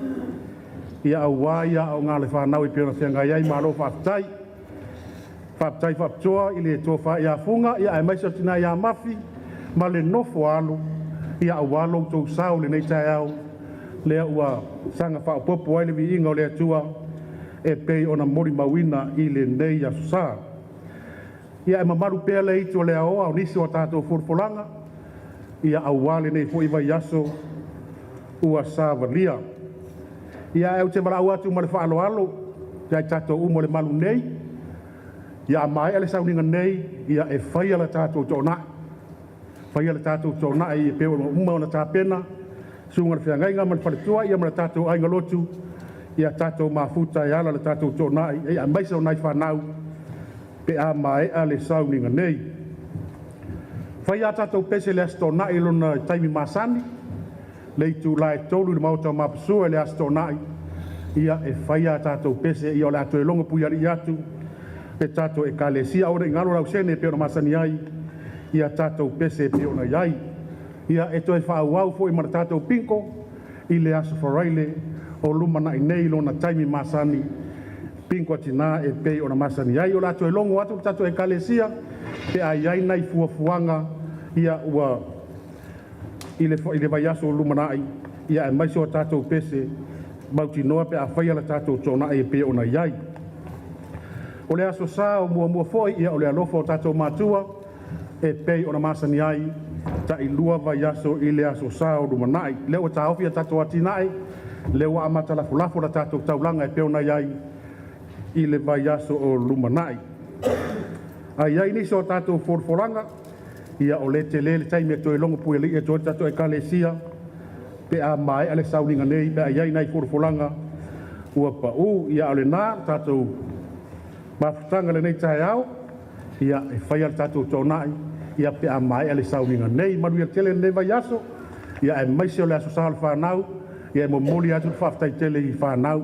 ia a wā ia o ngā le whanau i peo na whiangai ai, mālo whaftai. Whaftai whaptoa i le tō wha i a funga, ia e maisa tina i a mafi, ma le nofo alu, ia a wā lo tō sao le nei tai au. Lea ua sanga whaopopo ai le vi inga o lea tua e pei o na mori mawina i le nei a susā. Ia e mamaru pēr le iti o lea oa o nisi o tātou furfolanga. Ia awale nei fo iwa yaso ua sāwalia. Ia e te marau atu ma le whaalo alo. Ia e tātou umo le malu nei. Ia a mai ale Sauniga nei. Ia e whaia la tātou tōna. Whaia la tātou tōna e peo uma o na tāpena. Sunga le whiangainga ma le whaletua ia ma le tātou ainga lotu. Ia tātou mafuta e ala le tātou tōna. Ia maisa o nai whanau. Pe a mai ale Sauniga nei. Whaia tātou pese le astona i lona taimi masani. Le itu lai tolu le mauta mapusua le astona i. Ia e whaia tātou pese i o le atu e longa puyari i atu. Pe tātou e kalesia ora i ngalo rau sene pe o masani ai. ia tātou pese pe ona iai. Ia e toi whaauau fo i mara tātou pinko, i le aso wharaile, o lumana i nei lona taimi masani, pinko atina e pei ona masani ai, o lato e longo atu, tātou e kalesia, pe a iai nei fuafuanga, ia ua, i le vai aso o lumana ai, ia e maiso o tātou pese, mauti noa pe a whaia la tātou tōna e pe ona iai. O le aso sā o mua foi, ia o le alofa o tātou mātua, e pei ona masani ai, ta i lua vai aso i le aso sā o lumanai. Leo ta ofia tātou atinai, leo a mata lafulafo la tātou taulanga e pe ona iai, i le vai aso o lumanai. A iai niso o tātou forforanga, ia o le te le taimi e toi longo pui li e toi tātou e kalesia, pe a mai ale Sauniga nei, pe a iai nei forforanga, ua pa u, ia ole nā, tātou mafutanga le nei tae au, ia e whai al tātou tōnai, ia pe a mai ale Sauniga nei, manu ia tele nei vai aso, ia e maise o le aso sāle whanau, ia e momoli atu whaftai tele i whanau,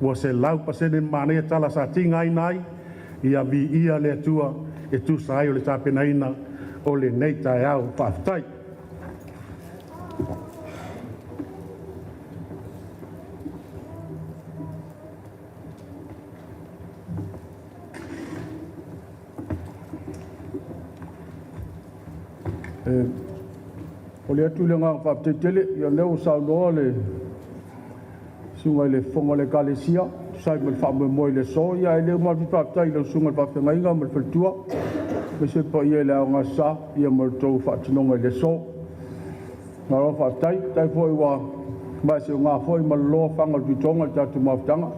ua se lau pasene mānea tala sa tinga ai nai, ia vi ia le atua e tu sai o le tāpenaina o le nei tae au whaftai. O le atu le ngā whaptetele, ia leo saunoa le sunga le whonga le kalesia, sai me le Moimoi le so, ia e leo mawhi whaptai le sunga le whawhengainga me le whaltua, me se pa ia le au ngā sa, ia me le tau whatinonga le so. Ngā roa whaptai, tai fwoi wa mai se o ngā fwoi ma loa whanga tutonga i tātu mawhtanga.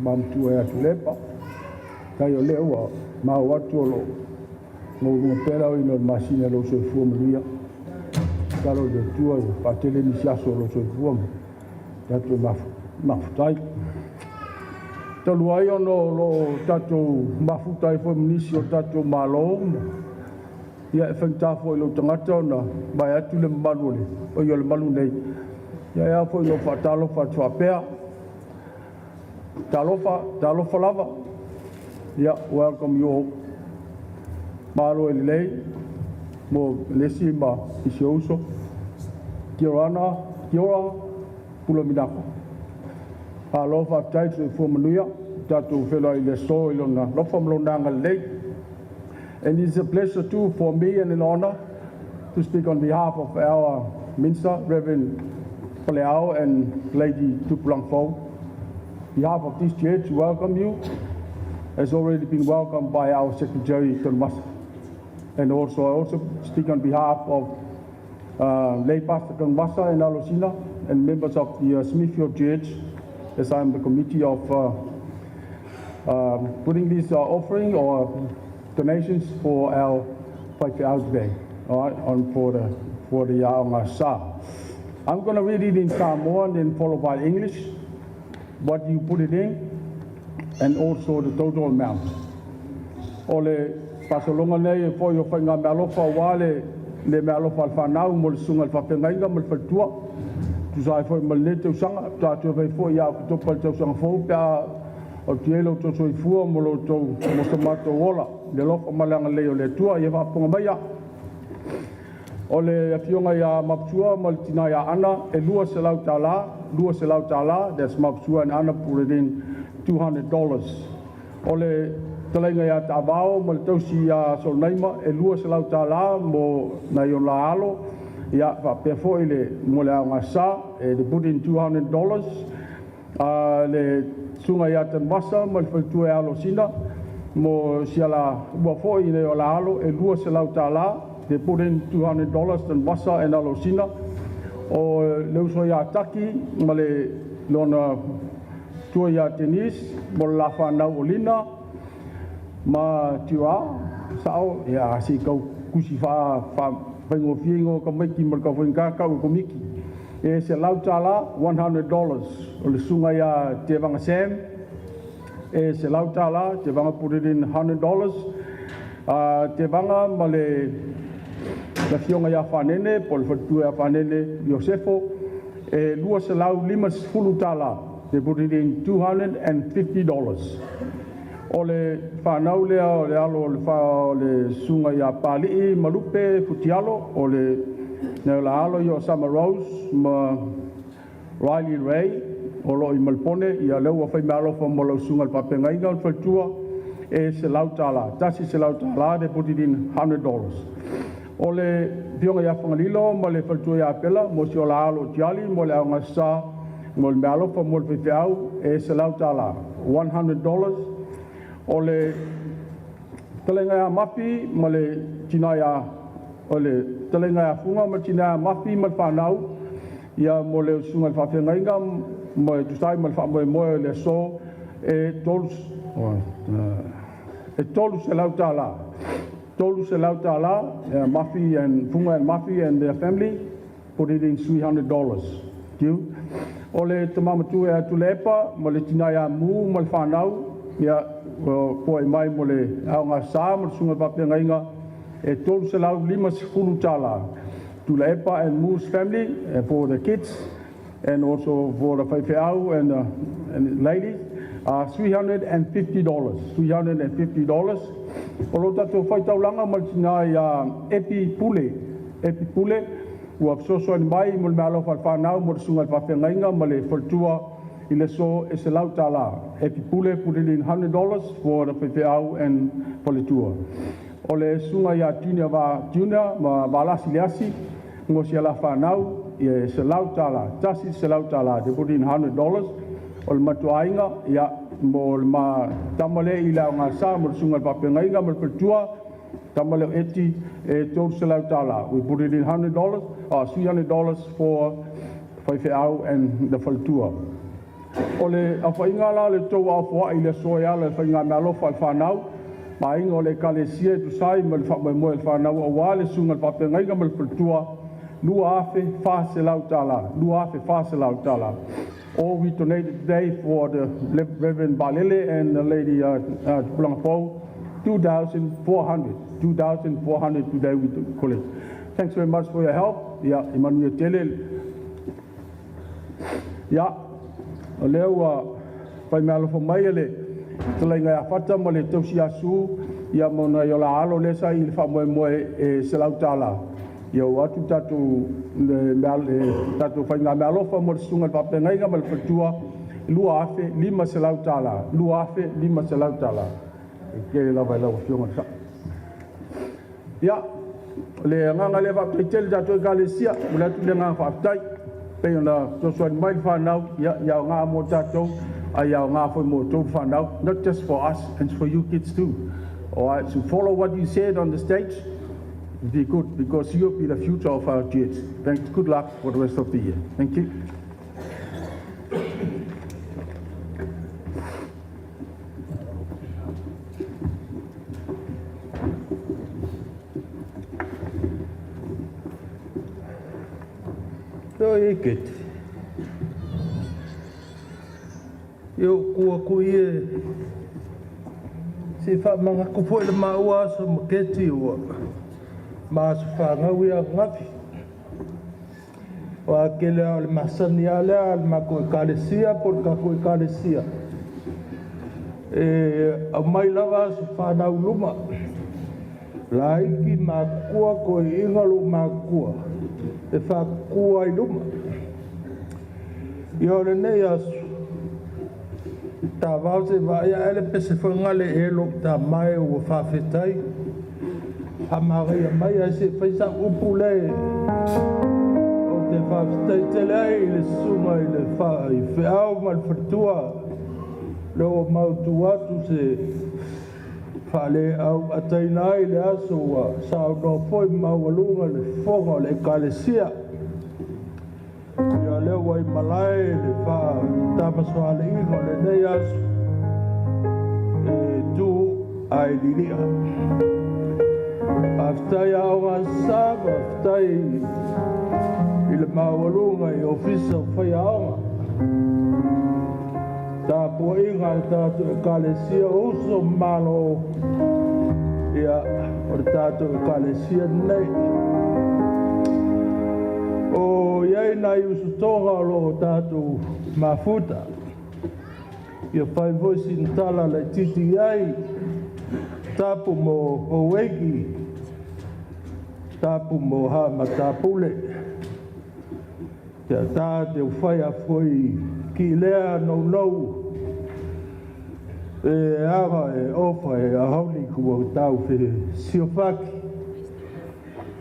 Mamtu e atu lepa, tai o leo wa mau atu o lo. Ngō pera o ino masina lo soi fua manuia. Karo de tua i patele ni siaso lo soi fua ma. Tato mafutai. Talu ai ono lo tato mafutai fua manisi o tato malo. Ia e whengta fua i lo tangata o na mai atu le malu le. O i o le malu nei. Ia ea fua i lo whatalofa tuapea. Talofa lava. Ia, welcome you all. Malo e lei, mo lesi ma i se uso. Kia ora, pula minako. Alofa taitu e fua manuia, tatu whela i le so i lona lofa malonanga lei. And it's a pleasure too for me and an honor to speak on behalf of our Minister, Reverend Paula and Lady Tupulangfo. On behalf of this church, to welcome you, has already been welcomed by our Secretary, Tonmasa. And also, I also speak on behalf of lay Pastor Tonmasa and Alosina and members of the Smithfield Church, as I'm the committee of putting this offering or donations for our Paike Out Day, all right, for the Sa. I'm going to read it in Samoa and then followed by English, what you put it in, and also the total amount. Ole pasolonga nei e foi o whainga me alofa wale le me alofa al whanau mo le sunga al whawhengainga mo le whaltua. Tu sai foi mo le tau sanga, tātua vei foi ia Oketopa le tau sanga fau pia o tielo to soi fua mo lo tau mo samato wola. Le lofa malanga leo le tua ia whaponga maia. O le afionga ia maptua mo le tina ia ana e lua se lau tāla, that's maptua and ana put it in $200. O le talainga ia tāwao mo le tausi ia solnaima e lua se lau tāla mo na i o la alo ia whapea fo i le mo le aunga sa e they put in $200. Le sunga ia Tonmasa mo le whaitua e alo sina mo siala ua fo i le o la alo e lua se lau tāla they put in $200 Tonmasa e alo sina o le uso ia taki ma le lona tua ia tenis mo la whanau o lina ma tiwa sao ia si kau kusi fa pengo fiengo ka meki mar ka wenga ka ko miki e se lau tala $100 o le sunga ia te vanga sam e se lau tala te vanga put it in $100 te vanga ma le la fionga ia fanene pol fatu ia fanene Josefo e lua se lau 5 tala they put it in $250. O le whanau lea o le alo o le sunga ia pali'i malupe putialo o le la alo i o Summer Rose ma Riley Ray o lo i Malpone ia leu a whai malo fa mo lau sunga le papengainga o whaitua e se lautala. Tasi se lautala de put it in $100. O le pionga ia whangalilo ma le whaitua ia pela mo si o la alo tiali mo le aunga sa mo le malo fa mo le whiwhiau e se lautala. $100. O le talenga ia mapi ma le tina ia o le talenga ia funga ma tina ia mapi ma le whanau ia mo le sunga le whawhengainga mo e tusai ma le Moimoi le so e tolu se lautala. Tolu se lautala, mafi and funga and mafi and their family put it in $300. You. O le tamamatu e tulepa mo le tina ia mu ma le whanau ia po e mai mo le aunga sa mo le sunga whawhengainga e tolu se lau lima se fulu tala. Tulepa and Moo's family for the kids and also for the whaiwheau and ladies $350. $350. O lo tato whaitaulanga maltina ia epi pule ua psoso ani mai mo le mealo whanau mo le sunga le whawhengainga ma le whaltua i le so e se lau tala. Epi pule put it in $100 for the whaiwheau and whaletua. O le sunga ia tina ma walasi leasi ngo si ala whanau i se lau tala. Tasi se lau tala. They put in $100. O le matuainga ia mo le ma tamale i la ngā sa mo le sunga le papengainga mo le whaltua tamale eti e tōru se lau tala. We put it in $100 or $300 for whaiwheau and the whaltua. O le awhainga la le tau awhua i le soia le whainga mea lofa le whanau ma inga o le kalesia tu sai ma le Moimoi le whanau o wā le sunga le papengainga mo le whaltua lua afe wha se lau tala. Lua afe wha se lau tala. All we donated today for the Reverend Balele and the lady Bulangapau, 2,400. 2,400 today we collect. Thanks very much for your help. Yeah, Emmanuel Tele. Yeah, leo pai malo fo mai le tlenga ya fata mo le tosi asu ya mona yo la alo le sa il fa Moimoi e se lau tala. Yo atu tatu tatu whainga mea lofa mo le sunga papengainga ma le whatua lua afe lima se lau tala. Lua afe lima se lau tala. E kere lawa lau fionga sa. Ia, le nganga le whapetele tatu e kalesia, mo le atu le nganga whaptai. Pei ona tosua ni mai whanau, ia ngā mo tatou, a ia ngā whai mo tau whanau. Not just for us, and for you kids too. Alright, so follow what you said on the stage. Be good, because you'll be the future of our church. Thanks. Good luck for the rest of the year. Thank you. So good. Yo kua kuie si fa manga kupo le maua so maketi wa mas whangau ia ngafi. Wa kele o le masani ale al mako kalesia por kako kalesia. A mai lava se whanau luma. Laiki makua ko ingalu makua. E whakua I luma. Ia ole nei asu. Tā wau se waia ele pese whangale e lok tā mai o whawhetai. Hamaria mai a se faisa upule o te whawhetai te lei le sunga I le whaau mal whatua. Leo mautu atu se whale au atainai le aso wa sao no foi maualunga le whonga le kalesia. Ia leo wai malai le wha tamaswale ingo le nei aso e tu ai liria. Aftai au asaba, aftai I le maualunga I ofisa whai aonga. Tā pua inga le tātu e kalesia uso malo ia o le tātu e kalesia nei. O iei nai usu tonga lo tātu mafuta. Ia whai voisi ntala le titi ai. Tapu mo Howeki. Tapu mo ha matapule. Ia tā te whai a fwoi ki lea nou. E awa e ofa e ahoni kua tau whi siofaki.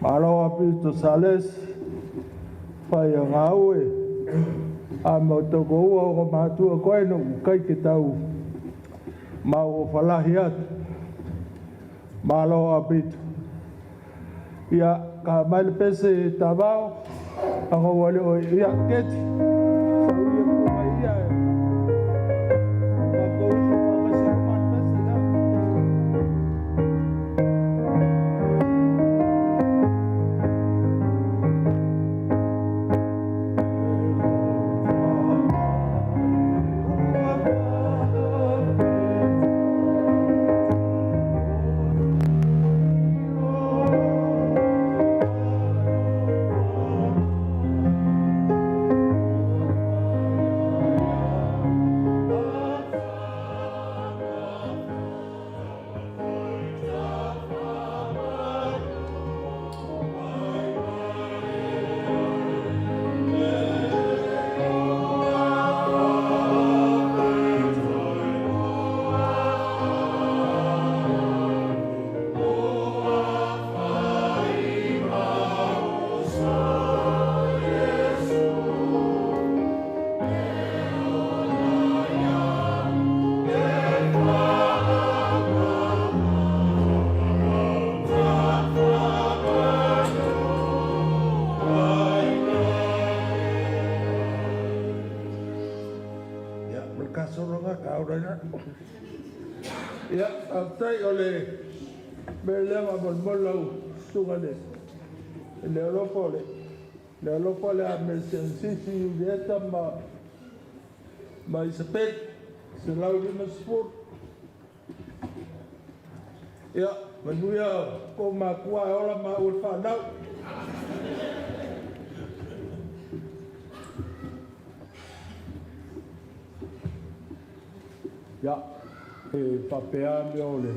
Maroa Pito Sales. Whai a ngaue. A mo toko ua o mātua koe no kai ke tau mau o whalahi atu. Malo a Pito. Ia ka maile pese e tawao. Ako wale o ia keti. Whauia kuma ia e. Mako usu makasi kuman pese na. Ia, aftai ole belema molmolo sugale. Le olopole a Mercedes dieta ma isapet se laudima sport. Ia, manuia ko makua ola ma ulfa nau. Ya, papea me ole.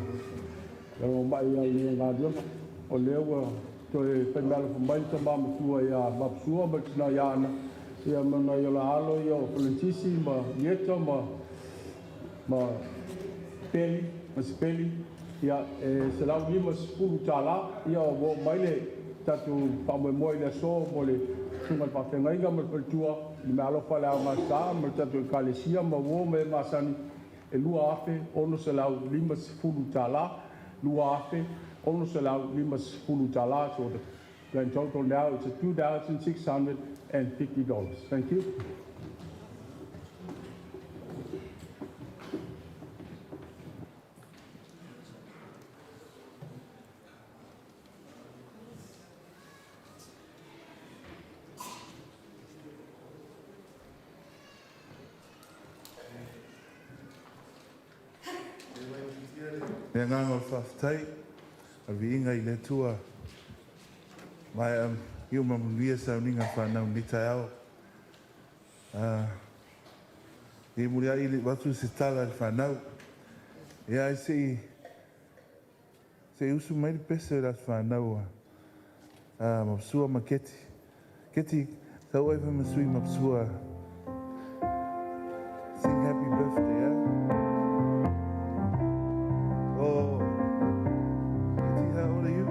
Yo mai ai ngadio. Ole wa to e pemela mai to ma tua ya mapsua ma na ya na. Ya mana yo la halo yo politisi ma yeto ma peli ya se la unima spulu tala ya wo mai le tatu pa Moimoi le so mole sunga pa tenga inga ma tua ni ma lo fa la ma sa ma tatu kalesia ma wo me masani e lua afe ono se lau lima sifulu tala lua afe ono se lau lima sifulu tala so the grand total now is $2,650. Thank you. E nganga o whaftai, a viinga I le tua. Mai iu mamunia Sauniga whanau ni tai ao. E muria I le watu se tala le whanau. E ai se usu mai le pese la whanau. Mapsua ma keti. Keti, tau ai wha masui mapsua. Sing happy birthday, Oh, how old are you?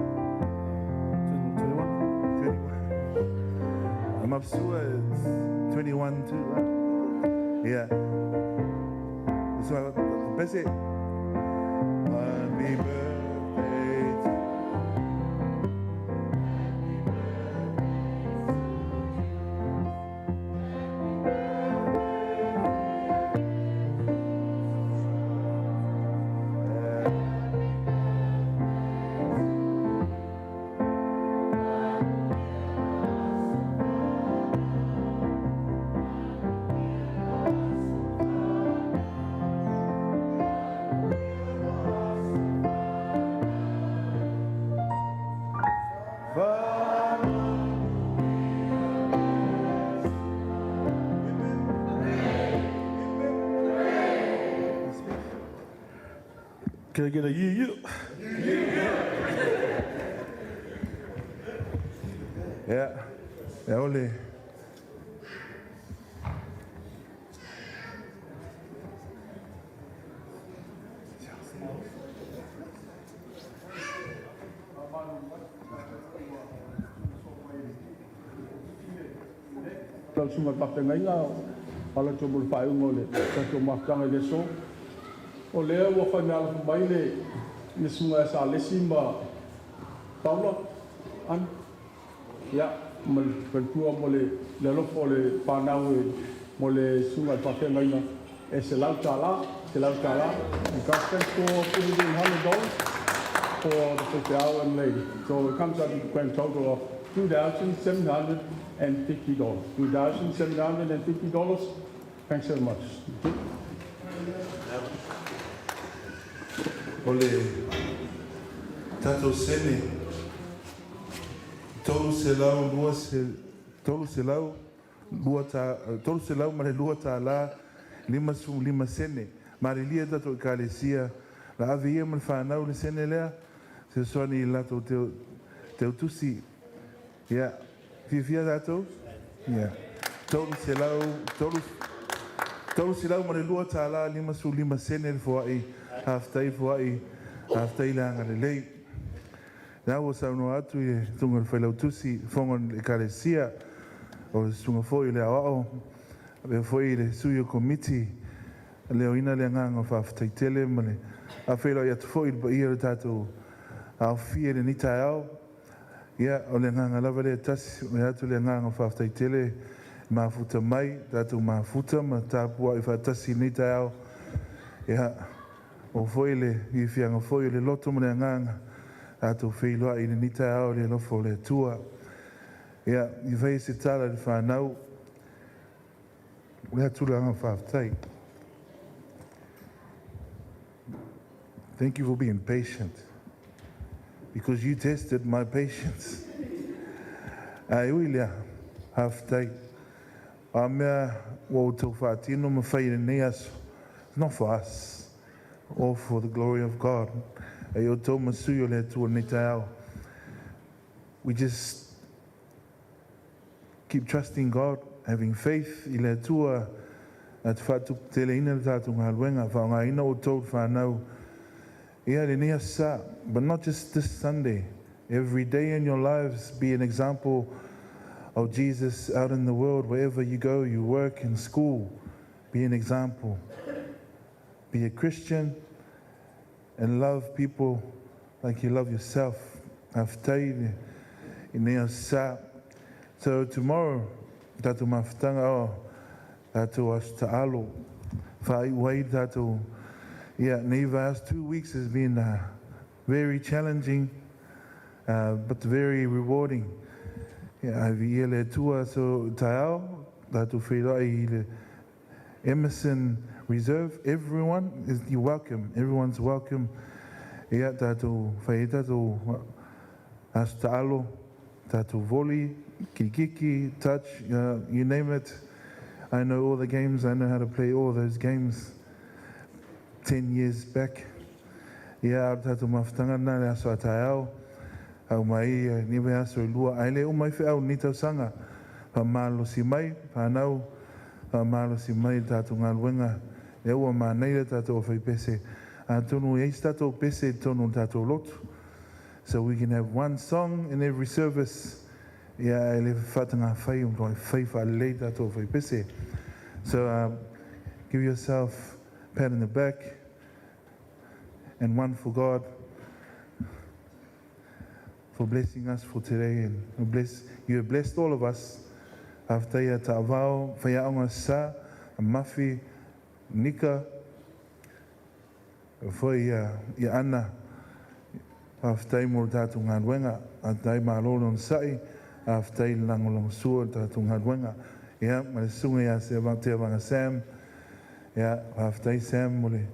21? I'm up to 21 too, right? Yeah. So that's it. Happy birthday to Can I get a you? Yeah. Yeah, ole. Lau sunga papengainga, ala tōmul whaeunga le, tato makanga le so. O lea ua whanala whamai le, me sunga e sa lesi ma Paula, an. Ia, ma pentua mo le lofo le whanau e, mo le sunga e papengainga, e se lau tāla. We got spent for $100 for the 50 hour and lady. So it comes up with a grand total of $2,750. $2,750. Thanks so much. Ole, tato sene, tolu se lau mare lua ta la, lima sene, mare lia tato ekalesia, la ave ia man whanau le sene lea, se soani lato teo tusi, ia, fia tato, ia, tolu se lau mare lua ta la, lima sene le fuai, haftai le anga le lei. Nā ua sauno atu e tunga le whailau tusi, whongon le kalesia, o le sunga foi le awao, le foi le suyo komiti, leo ina le nganga whaftai tele, ma le a whaila i atu foi le ia le tātou au fia le nita au, ia o le nganga lava le tasi, o le atu le nganga whaftai tele, mafuta mai, tātou mafuta, ma tāpua i whatasi nita au, ia o foi le whianga foi le loto mo le nganga ato whailoa i le nita au le lofo le tua ia i whai se tala le whanau le atu le anga whaftai. Thank you for being patient because you tested my patience. Ai ui lea haftai a mea wau tau whaatino ma whai le nei aso. It's not for us. All for the glory of God. We just keep trusting God, having faith. But not just this Sunday. Every day in your lives, be an example of Jesus out in the world. Wherever you go, you work, in school, be an example. Be a Christian and love people like you love yourself. So tomorrow, tatu mafutanga o tatu astalo fai wai tatu. Yeah, Neva's 2 weeks has been very challenging, but very rewarding. Yeah, I've yele tua so tao tatu fei Emerson Reserve, everyone you're welcome. Everyone's welcome. Ia tātou whai tātou astalo, tātou volley, kikiki, touch, you name it. I know all the games. I know how to play all those games. 10 years back. Ia tātou mawhitanga nā le aso ataiao. Au mai niwe aso lua. Aile o mai whiau ni tau sanga. Pa malo si mai, pa nau. Pa malo si mai tātou ngā luenga. E ua mānei le tātou whai pese. Tonu eis tātou pese tonu tātou lotu. So we can have one song in every service. Ia ele whatanga whai umroi whai whalei tātou whai pese. So give yourself a pat in the back. And one for God. For blessing us for today. And you have blessed all of us. After ia ta'avao, whaiaonga sa, mafi, Nika, foi ia ana, aftai mo tātou ngā ruenga, aftai mārolo sai, aftai langolong sua tātou ngā ruenga. Ia, ma le sunga ia se te avanga Sam, ia, aftai Sam mo le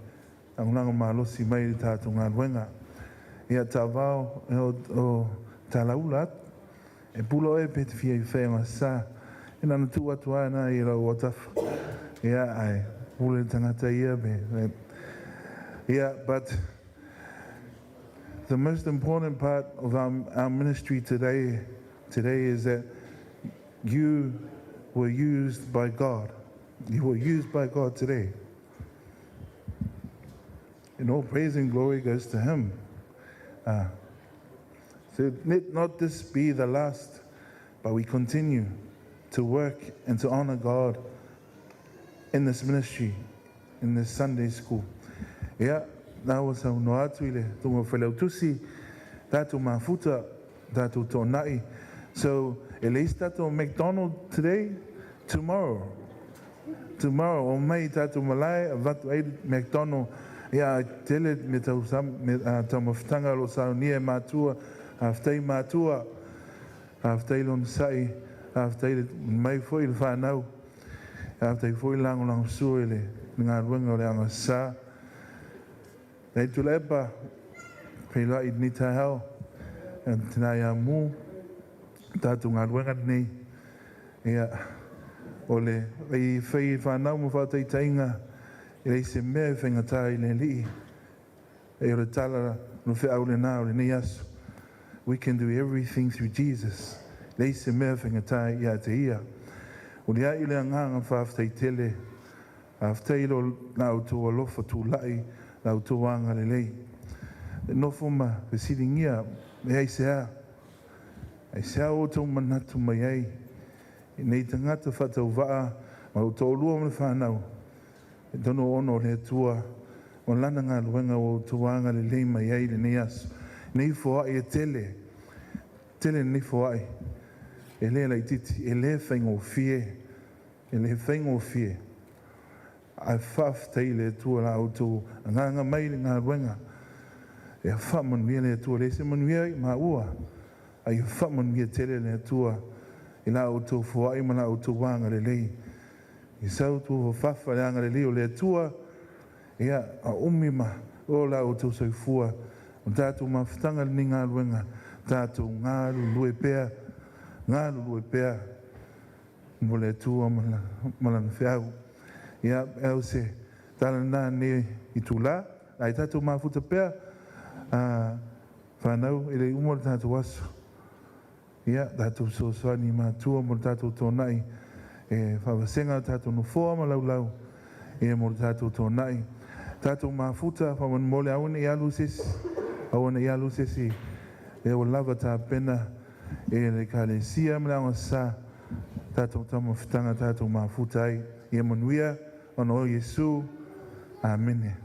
angulango mālosi mai le tātou ngā ruenga. Ia tāwao o tālaula, e pulo e pete fia i whainga sa, e nana tu atua na i rau o tafa. Ia, ai. Yeah, but the most important part of our ministry today is that you were used by God. You were used by God today. And all praise and glory goes to Him. So let not this be the last, but we continue to work and to honor God in this ministry, in this Sunday school. Yeah, that was no atu ile tungo whalau tusi, tatu mafuta, tatu tonai. So at least tatu McDonald today, tomorrow, o mai tatu malai, vatu ai McDonald. Yeah, tele me tau sam me tamafutanga lo Sauniga matua, aftai matua, aftai lon sai, aftai mai foi le whanau, aftai foi lang suele, ngā ruanga le anga sa. Nei tu lepa, pei lai ni ta hau, and tina ia mu, tatu ngā ruanga nei, ia, ole, i whai whanau mo whatai tainga, e se mea whengatai le li, e ora tala no whi au le nā o le nei asu. We can do everything through Jesus. Le se mea whengatai ia te ia. O le ai le anganga whaftai tele, aftai lo nā utua lofa tū lai, nā utua wanga le lei. No fuma, pe siringia, me ai se a. Ai se a o tau manatu mai ai. Nei tangata whatau waa, ma o tō lua me whanau. E tono ono le tua, o lana ngā luenga o tuanga le lei mai ai le nei asu. Nei fōai e tele nei fōai. E le lai titi, e le whaingo fie. Ai whaaftei le tua la o tō, ngā mai le ngā luenga. E whamanuia le tua, le se manuia i mā ua. Ai whamanuia tele le tua, i la o tō fōai ma la o tō wanga le lei. I sau tu ho whawha le anga le leo le tua, ia a umima o la o tau soifua, o tātou mawhitanga ni ngā luenga, tātou ngā lulue pēr, mo le tua malana whiau. Ia au se, tala nā ne i tū la, ai tātou mawhuta pēr, whanau, ele umor tātou aso. Ia, tātou soani mātua mo tātou tōnai, e whawasenga tātou no whoa ma lau, e mo tātou tōnai. Tātou mafuta, whaman mole awane i alu sesi, e o lava tā pena, e le ka le sia ma lau sa, tātou tamawhitanga tātou mafuta ai, e manuia, ono Iesu, Amen.